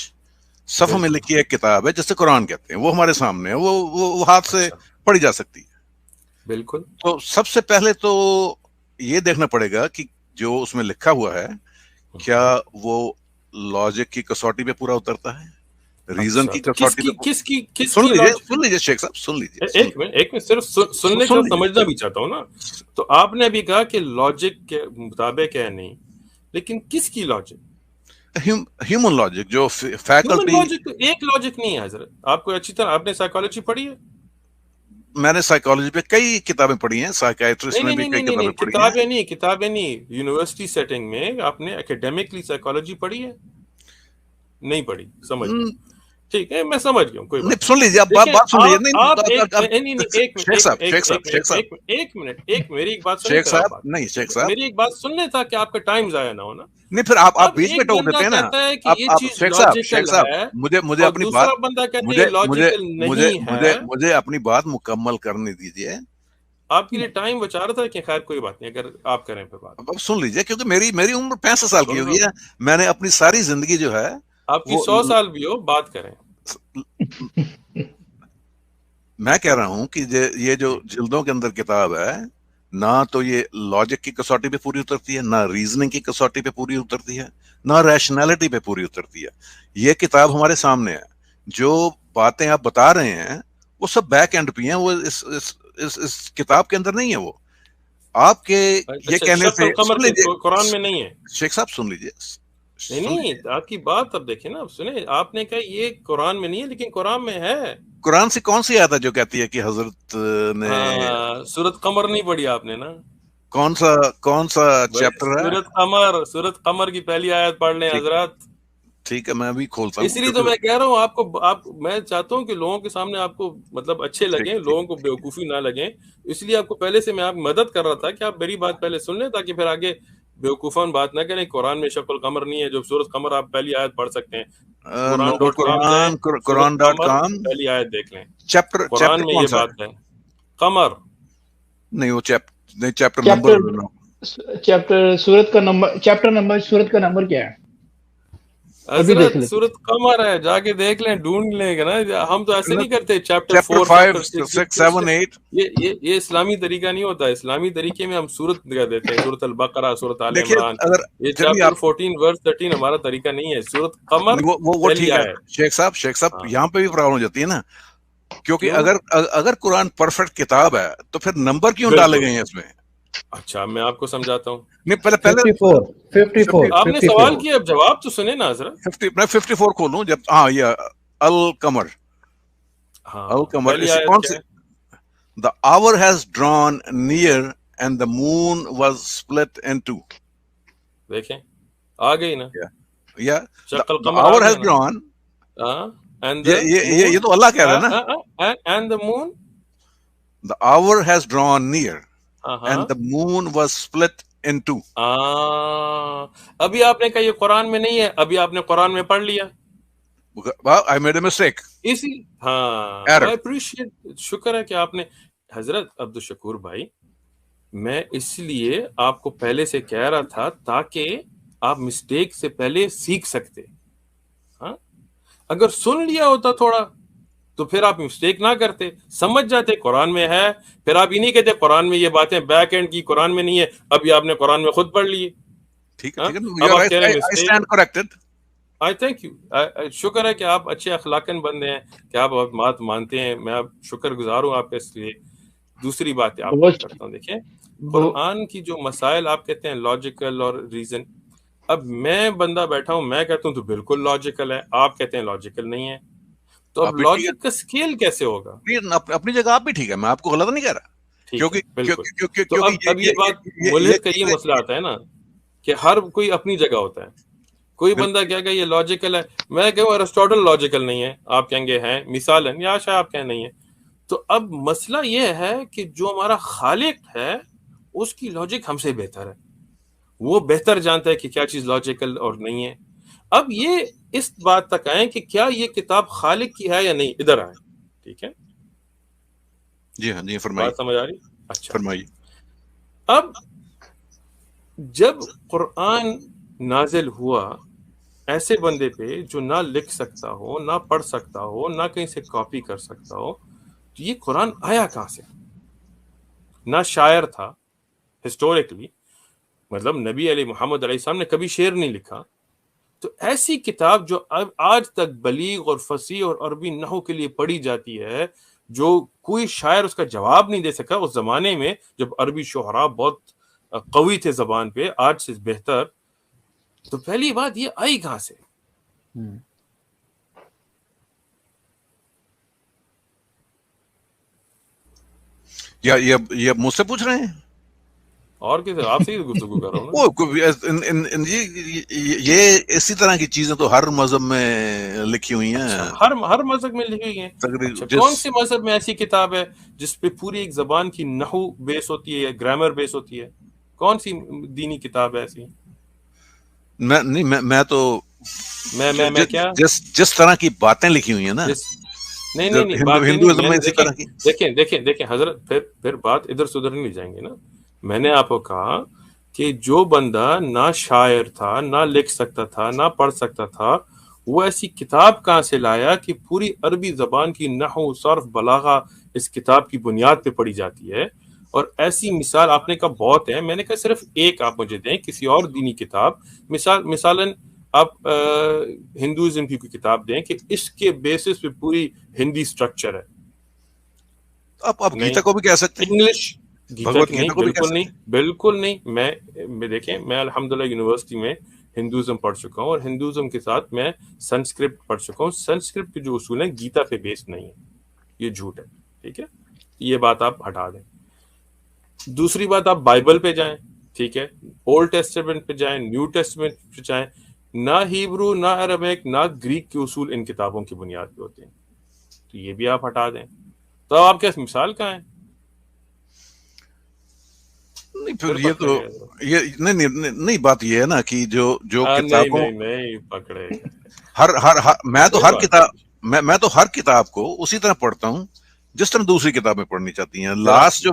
صفحہ میں لکھی ایک کتاب ہے جسے قرآن کہتے ہیں، وہ ہمارے سامنے ہے، وہ ہاتھ سے پڑھی جا سکتی ہے. بالکل. تو سب سے پہلے تو یہ دیکھنا پڑے گا کہ جو اس میں لکھا ہوا ہے کیا وہ لاجک کی کسوٹی پہ پورا اترتا ہے، ریزن کی کسوٹی پہ. سن لیجیے شیخ صاحب، سن لیجیے ایک منٹ صرف سننے کا سمجھنا بھی چاہتا ہوں نا. تو آپ نے ابھی کہا کہ لاجک کے مطابق ہے نہیں، لیکن کس کی لاجک؟ ہیومن لاجک جو فیکلٹی. ایک لاجک نہیں ہے حضرت. آپ کو اچھی طرح آپ نے سائیکالوجی پڑھی ہے؟ میں نے سائیکالوجی پہ کئی کتابیں پڑھی ہیں، سائیکیٹرسٹ میں بھی کئی کتابیں پڑھی ہیں. کتابیں نہیں یونیورسٹی سیٹنگ میں آپ نے اکیڈیمکلی سائیکالوجی پڑھی ہے؟ نہیں پڑھی، سمجھ گیا. ٹھیک ہے میں سمجھ گیا ہوں، کوئی بات. سن لیجیے آپ بات سن لیجیے. میری ایک بات شیخ صاحب نہیں، شیخ صاحب میری ایک بات سننے تھا کہ آپ کا ٹائم ضائع نہ ہونا. نہیں پھر آپ بیچ میں ٹوک دیتے ہیں نا. مجھے اپنی بات، دوسرا بندہ کہتے ہیں لاجیکل نہیں ہے. مجھے اپنی بات مکمل کرنے دیجیے. آپ کے لیے ٹائم بچا رہا تھا کہ خیر کوئی بات نہیں، اگر آپ کریں پہ بات. اب سن لیجیے کیونکہ میری عمر 65 سال کی ہوگی ہے. میں نے اپنی ساری زندگی جو ہے، آپ کی 100 سال بھی ہو، بات کریں. میں کہہ رہا ہوں کہ یہ جو جلدوں کے اندر کتاب ہے، نہ تو یہ لاجک کی کسوٹی پہ پوری اترتی ہے، نہ ریزننگ کی کسوٹی پہ پوری اترتی ہے، نہ ریشنلٹی پہ پوری اترتی ہے. یہ کتاب ہمارے سامنے ہے. جو باتیں آپ بتا رہے ہیں وہ سب بیک اینڈ پہ ہیں، وہ اس کتاب کے اندر نہیں ہے. وہ آپ کے یہ کہنے سے قرآن میں نہیں ہے. شیخ صاحب سن لیجیے. نہیں آپ کی بات اب دیکھیں نا، سنیں. آپ نے کہا یہ قرآن میں نہیں ہے، لیکن قرآن میں ہے. قرآن سے کون سی آیت ہے جو کہتی ہے کہ حضرت نے سورۃ قمر نہیں پڑھی آپ نے نا؟ کون سا چیپٹر ہے؟ سورۃ قمر کی پہلی آیت پڑھ لیں حضرت. ٹھیک ہے، میں ابھی کھولتا ہوں. اس لیے تو میں کہہ رہا ہوں آپ میں چاہتا ہوں کہ لوگوں کے سامنے آپ کو مطلب اچھے لگیں، لوگوں کو بیوقوفی نہ لگیں. اس لیے آپ کو پہلے سے میں آپ مدد کر رہا تھا کہ آپ میری بات پہلے سن لیں تاکہ پھر آگے بیوقوفان بات نہ کریں. قرآن میں شق القمر نہیں ہے. جو سورۃ قمر آپ پہلی آیت پڑھ سکتے ہیں. قرآن.com پہلی آیت دیکھ لیں. چیپٹر قرآن میں یہ بات ہے. قمر نہیں، وہ چیپٹر سورت کا نمبر کیا ہے؟ حضرت سورۃ قمر ہے، جا کے دیکھ لیں، ڈھونڈ لیں گے نا. ہم تو ایسے نہیں کرتے چیپٹر 4 5 6 7 8. یہ اسلامی طریقہ نہیں ہوتا. اسلامی طریقے میں ہم سورت دیتے ہیں، سورۃ البقرہ، سورۃ آل عمران. یہ چیپٹر 14 ورس 13 ہمارا طریقہ نہیں ہے. سورۃ قمر وہ ٹھیک ہے. شیخ صاحب یہاں پہ بھی پرابلم ہو جاتی ہے نا، کیونکہ اگر قرآن پرفیکٹ کتاب ہے تو پھر نمبر کیوں ڈالے گئے ہیں اس میں؟ اچھا میں آپ کو سمجھاتا ہوں. نہیں پہلے 54 آپ نے سوال کیا، اب جواب تو سنیں نا حضرت. 54 کھولوں جب. یہ القمر. The hour has drawn near and the moon was split in two. دیکھیں آ گئی نا. The hour has drawn. یہ تو اللہ کہہ رہا ہے نا. And the moon. The hour has drawn near. And the moon was split in two. ابھی آپ نے کہا یہ قرآن میں نہیں ہے، ابھی آپ نے قرآن میں پڑھ لیا. I made a mistake. I appreciate. شکر ہے کہ آپ نے. حضرت عبدالشکور بھائی میں اس لیے آپ کو پہلے سے کہہ رہا تھا تاکہ آپ مسٹیک سے پہلے سیکھ سکتے. ہاں اگر سن لیا ہوتا تھوڑا تو پھر آپ مسٹیک نہ کرتے, سمجھ جاتے قرآن میں ہے, پھر آپ یہ نہیں کہتے قرآن میں یہ باتیں بیک اینڈ کی قرآن میں نہیں ہے, اب یہ آپ نے قرآن میں خود پڑھ لیے. ٹھیک ہے اب آپ کہہ رہے ہیں I stand corrected. I thank you, شکر ہے کہ آپ اچھے اخلاقن بندے ہیں, کہ آپ بات مانتے ہیں, میں آپ شکر گزار ہوں آپ کے اس لیے. دوسری بات آپ کو کرتا ہوں, دیکھیں قرآن کی جو مسائل آپ کہتے ہیں لاجیکل اور ریزن, اب میں بندہ بیٹھا ہوں میں کہتا ہوں تو بالکل لاجیکل ہے, آپ کہتے ہیں لاجیکل نہیں ہے, تو اب لاجک کا سکیل کیسے ہوگا؟ اپنی جگہ آپ بھی ٹھیک ہے, میں آپ کو غلط نہیں کہہ رہا, کیونکہ تو اب یہ بات ملحد کا یہ مسئلہ آتا ہے نا کہ ہر کوئی اپنی جگہ ہوتا ہے. کوئی بندہ کہے گا یہ لاجیکل ہے, میں کہوں ارسطوٹل لاجیکل نہیں ہے, آپ کہیں گے ہیں مثالن, یا شاید آپ کہیں نہیں ہے. تو اب مسئلہ یہ ہے کہ جو ہمارا خالق ہے اس کی لاجک ہم سے بہتر ہے, وہ بہتر جانتا ہے کہ کیا چیز لاجیکل اور نہیں ہے. اب یہ اس بات تک آئیں کہ کیا یہ کتاب خالق کی ہے یا نہیں, ادھر آئیں. ٹھیک ہے, جی ہاں, جی فرمائیے, بات سمجھ آ رہی؟ اچھا فرمائیے. اب جب قرآن نازل ہوا ایسے بندے پہ جو نہ لکھ سکتا ہو, نہ پڑھ سکتا ہو, نہ کہیں سے کاپی کر سکتا ہو, تو یہ قرآن آیا کہاں سے؟ نہ شاعر تھا ہسٹوریکلی, مطلب نبی علیہ محمد علیہ السلام نے کبھی شعر نہیں لکھا. تو ایسی کتاب جو آج تک بلیغ اور فصیح اور عربی نحو کے لیے پڑھی جاتی ہے, جو کوئی شاعر اس کا جواب نہیں دے سکا اس زمانے میں جب عربی شعراء بہت قوی تھے زبان پہ, آج سے بہتر, تو پہلی بات یہ آئی کہاں سے؟ یہ مجھ سے پوچھ رہے ہیں اور کسی آپ سے ہی گفتگو کر رہا ہوں نا. یہ اسی طرح کی چیزیں تو ہر مذہب میں لکھی ہوئی ہیں. ہر مذہب میں لکھی ہوئی ہیں. اچھا, کون سے مذہب میں ایسی کتاب ہے جس پہ پوری ایک زبان کی نحو بیس ہوتی ہے, گرامر بیس ہوتی ہے؟ کون سی دینی کتاب ہے ایسی؟ میں تو میں کیا جس طرح کی باتیں لکھی ہوئی ہیں نا, نہیں باتیں نہیں, دیکھیں حضرت, پھر بات ادھر سے ادھر نہیں جائیں گے نا. میں نے آپ کو کہا کہ جو بندہ نہ شاعر تھا, نہ لکھ سکتا تھا, نہ پڑھ سکتا تھا, وہ ایسی کتاب کہاں سے لایا کہ پوری عربی زبان کی نحو, صرف, بلاغہ اس کتاب کی بنیاد پہ پڑھی جاتی ہے. اور ایسی مثال آپ نے کہا بہت ہے, میں نے کہا صرف ایک آپ مجھے دیں کسی اور دینی کتاب, مثالاً آپ ہندوازم کی کوئی کتاب دیں کہ اس کے بیسس پہ پوری ہندی سٹرکچر ہے. آپ گیتا کو بھی کہہ سکتے ہیں, انگلش گیتا کی نہیں, بالکل نہیں. میں دیکھیں, میں الحمدللہ یونیورسٹی میں ہندوازم پڑھ چکا ہوں, اور ہندوازم کے ساتھ میں سنسکرپٹ پڑھ چکا ہوں. سنسکرپٹ کے جو اصول ہیں گیتا پہ بیس نہیں ہے, یہ جھوٹ ہے. ٹھیک ہے, یہ بات آپ ہٹا دیں. دوسری بات, آپ بائبل پہ جائیں, ٹھیک ہے, اولڈ ٹیسٹمنٹ پہ جائیں, نیو ٹیسٹمنٹ پہ جائیں, نہ ہیبرو, نہ عربک, نہ گریک کے اصول ان کتابوں کی بنیاد پہ ہوتے ہیں. تو یہ بھی آپ ہٹا دیں, تو آپ کیا مثال کہاں ہے؟ نہیں, پھر یہ تو نہیں بات یہ ہے نا کہ جو کتابوں نہیں پکڑے, میں تو ہر کتاب کو اسی طرح پڑھتا ہوں جس طرح دوسری کتابیں پڑھنی چاہتی ہیں. لاسٹ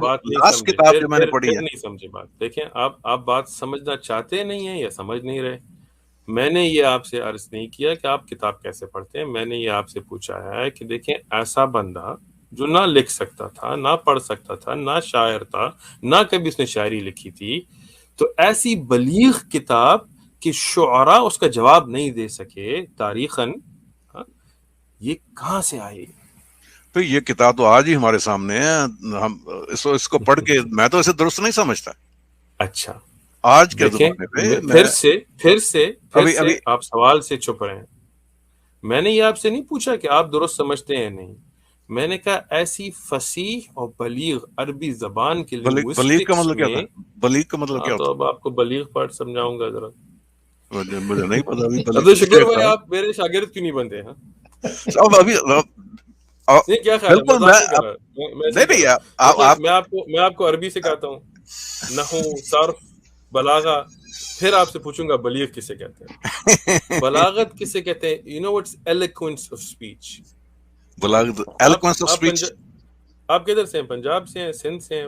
کتاب جو میں نے پڑھی ہے, نہیں سمجھے بات. دیکھیں آپ بات سمجھنا چاہتے نہیں ہیں یا سمجھ نہیں رہے. میں نے یہ آپ سے عرض نہیں کیا کہ آپ کتاب کیسے پڑھتے ہیں, میں نے یہ آپ سے پوچھا ہے کہ دیکھیں ایسا بندہ جو نہ لکھ سکتا تھا, نہ پڑھ سکتا تھا, نہ شاعر تھا, نہ کبھی اس نے شاعری لکھی تھی, تو ایسی بلیغ کتاب کہ شعراء اس کا جواب نہیں دے سکے تاریخاً, یہ کہاں سے آئی؟ تو یہ کتاب تو آج ہی ہمارے سامنے ہے, ہم اس کو پڑھ کے میں تو اسے درست نہیں سمجھتا. اچھا, آج کے زمانے پہ پھر سے آپ سوال سے چھپ رہے ہیں. میں نے یہ آپ سے نہیں پوچھا کہ آپ درست سمجھتے ہیں نہیں, میں نے کہا ایسی فصیح اور بلیغ عربی زبان کے بلیغ کا مطلب کیا تھا؟ بلیغ کا مطلب کیا ہوتا؟ تو اب آپ کو بلیغ پارٹ سمجھاؤں گا ذرا. مجھے نہیں پتا. اب شکر بھائی آپ میرے شاگرد کیوں نہیں بنتے ہیں؟ کیا خیال ہے, میں آپ کو عربی سکھاتا ہوں, نحو, صرف, بلاغہ, پھر آپ سے پوچھوں گا بلیغ کسے کہتے ہیں, بلاغت کسے کہتے ہیں. You know what's eloquence of speech. Eloquence of speech. آپ کدھر سے ہیں؟ پنجاب سے ہیں, سندھ سے ہیں,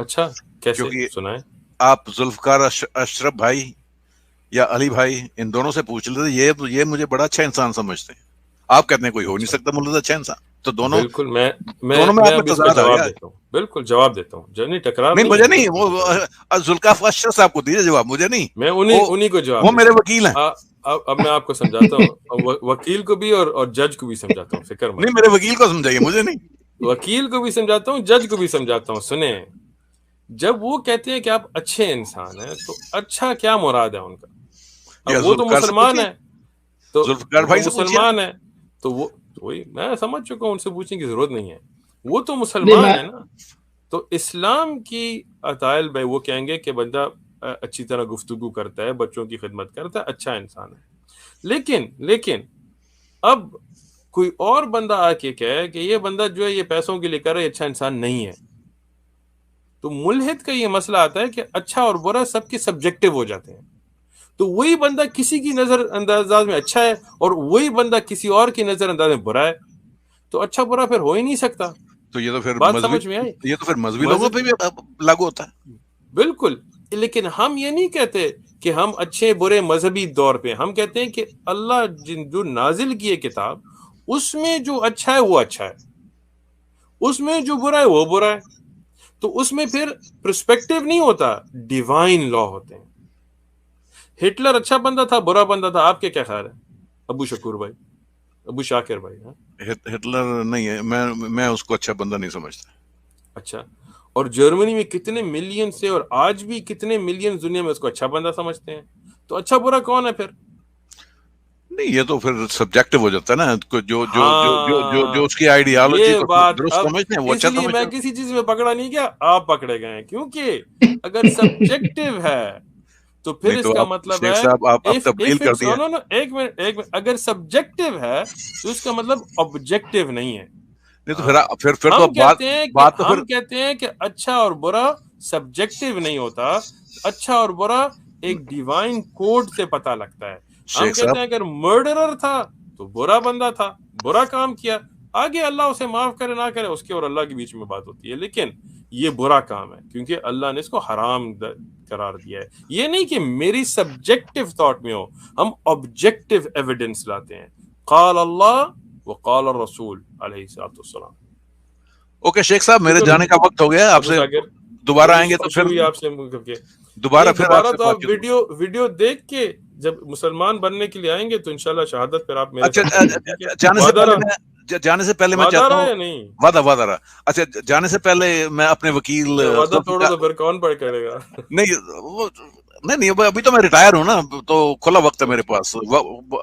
اچھا کیسے کیونکہ سنائیں. آپ ذوالفقار اشرف بھائی یا علی بھائی ان دونوں سے پوچھ لیتے, یہ مجھے بڑا اچھا انسان سمجھتے ہیں. آپ کہتے ہیں کوئی ہو نہیں سکتا مولوی اچھا انسان, تو دونوں بالکل میں آپ اب میں اس پہ تضاد آ جواب گیا. دیتا ہوں, بالکل جواب دیتا ہوں. نہیں ٹکرار نہیں مجھے ہے, نہیں, بالکل وہ جواب. ذوالفقار اشرف صاحب کو دیجیے جواب, مجھے نہیں. میں انہی کو جواب وہ دیتا میرے ہوں. وکیل ہیں. اب میں آپ کو سمجھاتا ہوں, وکیل کو بھی اور جج کو بھی سمجھاتا ہوں, فکر مت. نہیں میرے وکیل کو سمجھائیے, مجھے نہیں. وکیل کو بھی سمجھاتا ہوں, جج کو بھی سمجھاتا ہوں. سنیں, جب وہ کہتے ہیں کہ آپ اچھے انسان ہیں تو اچھا کیا مراد ہے ان کا؟ اب وہ تو ذوالفقار سے مسلمان پوچھیے, ہے, تو ذوالفقار وہ تو بھائی سے پوچھیے. مسلمان ہے, تو وہ وہی میں سمجھ چکا ہوں, ان سے پوچھنے کی ضرورت نہیں ہے, وہ تو نہیں مسلمان ہے نا. تو اسلام کی عطائل بھائی وہ کہیں گے کہ بندہ اچھی طرح گفتگو کرتا ہے, بچوں کی خدمت کرتا ہے, اچھا انسان ہے. لیکن اب کوئی اور بندہ آ کے کہے کہ یہ بندہ جو ہے یہ پیسوں کے لیے کر رہا ہے, اچھا انسان نہیں ہے, تو ملحد کا یہ مسئلہ آتا ہے کہ اچھا اور برا سب کے سبجیکٹو ہو جاتے ہیں. تو وہی بندہ کسی کی نظر انداز میں اچھا ہے اور وہی بندہ کسی اور کی نظر انداز میں برا ہے, تو اچھا برا پھر ہو ہی نہیں سکتا. تو یہ تو پھر بات مذہبی, سمجھ میں آئی؟ یہ تو پھر مذہبی لوگوں پہ بھی لاگو ہوتا ہے. بالکل. لیکن ہم یہ نہیں کہتے کہ ہم اچھے برے مذہبی دور پہ, ہم کہتے ہیں کہ اللہ جو نازل کی ہے کتاب, اس میں جو اچھا ہے وہ اچھا ہے, اس میں جو برا ہے وہ برا ہے. تو اس میں پھر پرسپیکٹو نہیں ہوتا, ڈیوائن لا ہوتے ہیں. ہٹلر اچھا بندہ تھا برا بندہ تھا, آپ کے کیا خیال ہے ابو شکور بھائی, ابو شاکر بھائی؟ ہٹلر نہیں ہے, میں اس کو اچھا بندہ نہیں سمجھتا. اچھا, اور جرمنی میں کتنے ملین سے, اور آج بھی کتنے ملین دنیا میں اس کو اچھا بندہ سمجھتے ہیں. تو اچھا برا کون ہے پھر؟ نہیں یہ تو پھر سبجیکٹو ہو جاتا ہے نا, جو اس کی آئیڈیالوجی یہ کو بات درست اب سمجھتے ہیں وہ اس اچھا لیے سمجھتے میں ہیں. کسی چیز میں پکڑا نہیں گیا, آپ پکڑے گئے ہیں, کیونکہ اگر سبجیکٹو ہے تو پھر نہیں اس تو کا آپ مطلب شیخ ہے, صاحب آپ تبدیل کر دیا. ایک منٹ, اگر سبجیکٹو ہے تو اس کا مطلب آبجیکٹو نہیں ہے. نہیں تو پھر تو ہم کہتے ہیں کہ اچھا اور برا سبجیکٹو نہیں ہوتا, اچھا اور برا ایک ڈیوائن کوڈ سے پتہ لگتا ہے. ہم شیخ کہتے صاحب ہیں اگر مرڈرر تھا تو برا بندہ تھا, برا کام کیا, آگے اللہ اسے معاف کرے نہ کرے اس کے اور اللہ کے بیچ میں بات ہوتی ہے, لیکن یہ برا کام ہے کیونکہ اللہ نے اس کو حرام قرار دیا ہے. یہ نہیں کہ میری سبجیکٹو تھاٹ میں ہو, ہم آبجیکٹو ایویڈنس لاتے ہیں, قال اللہ وقال الرسول علیہ الصلوۃ والسلام. اوکے شیخ صاحب, میرے جانے کا وقت ہو گیا. آپ ابو سے شاکر دوبارہ بڑی آئیں گے تو خوشی پھر ہوئی آپ سے مل کر کے. دوبارہ تو آپ ویڈیو دیکھ کے جب مسلمان بننے کے لیے آئیں گے تو انشاءاللہ شہادت پھر آپ میرے ساتھ ٹھیک ہے؟ جانے سے پہلے میں وعدہ چاہتا رہا ہوں, یا نہیں؟ وعدہ رہا. اچھا جانے سے پہلے میں اپنے وکیل وعدہ توڑو تو پھر کون پڑھ کرے گا؟ نہیں ابھی تو میں ریٹائر ہوں نا, تو کھلا وقت ہے میرے پاس.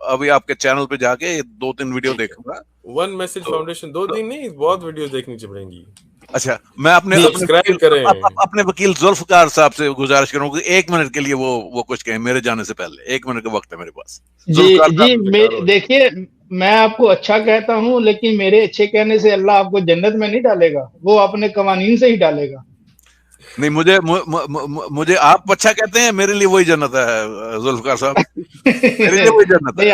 ابھی آپ کے چینل پہ جا کے 2-3 ویڈیو دیکھوں گا. ون میسج فاؤنڈیشن 2 دن نہیں, بہت ویڈیو دیکھنی پڑیں گی. اچھا میں اپنے وکیل ذوالفقار صاحب سے گزارش کروں کہ 1 منٹ کے لیے وہ کچھ کہیں میرے جانے سے پہلے. 1 منٹ کا وقت ہے میرے پاس. جی دیکھیے, میں آپ کو اچھا کہتا ہوں لیکن میرے اچھے کہنے سے اللہ آپ کو جنت میں نہیں ڈالے گا, وہ اپنے قوانین سے ہی ڈالے گا. نہیں مجھے آپ اچھا کہتے ہیں, میرے لیے وہی جنت ہے ذوالفقار صاحب, میرے لیے وہی جنت ہے.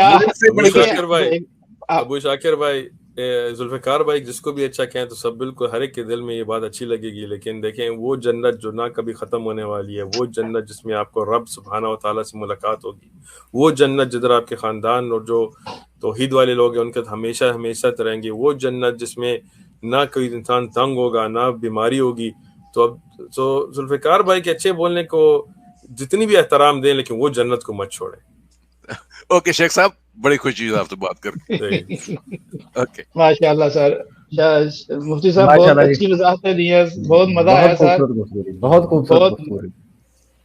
ابو شاکر بھائی, ذوالفقار بھائی, جس کو بھی اچھا کہیں تو سب بالکل ہر ایک کے دل میں یہ بات اچھی لگے گی, لیکن دیکھیں وہ جنت جو نہ کبھی ختم ہونے والی ہے, وہ جنت جس میں آپ کو رب سبحانہ و تعالیٰ سے ملاقات ہوگی, وہ جنت جدھر آپ کے خاندان اور جو توحید والے لوگ ہیں ان کے ہمیشہ رہیں گے, وہ جنت جس میں نہ کوئی انسان تنگ ہوگا نہ بیماری ہوگی. تو ذوالفقار بھائی کے اچھے بولنے کو جتنی بھی احترام دیں, لیکن وہ جنت کو مت چھوڑیں. اوکے شیخ صاحب, بڑی خوشی ہوئی آپ سے بات کر کے. اوکے ماشاء اللہ سر, مفتی صاحب بہت اچھی وضاحتیں دی ہیں, بہت مزہ آیا سر, بہت خوبصورت.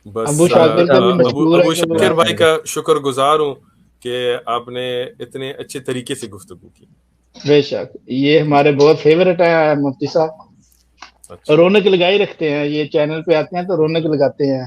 بس ابو شاکر کا بھی مشکور ابو شاکر بھائی کا شکر گزار ہوں کہ آپ نے اتنے اچھے طریقے سے گفتگو کی. بے شک, یہ ہمارے بہت فیورٹ ہیں مفتی صاحب, رونق لگائی رکھتے ہیں, یہ چینل پہ آتے ہیں تو رونق لگاتے ہیں.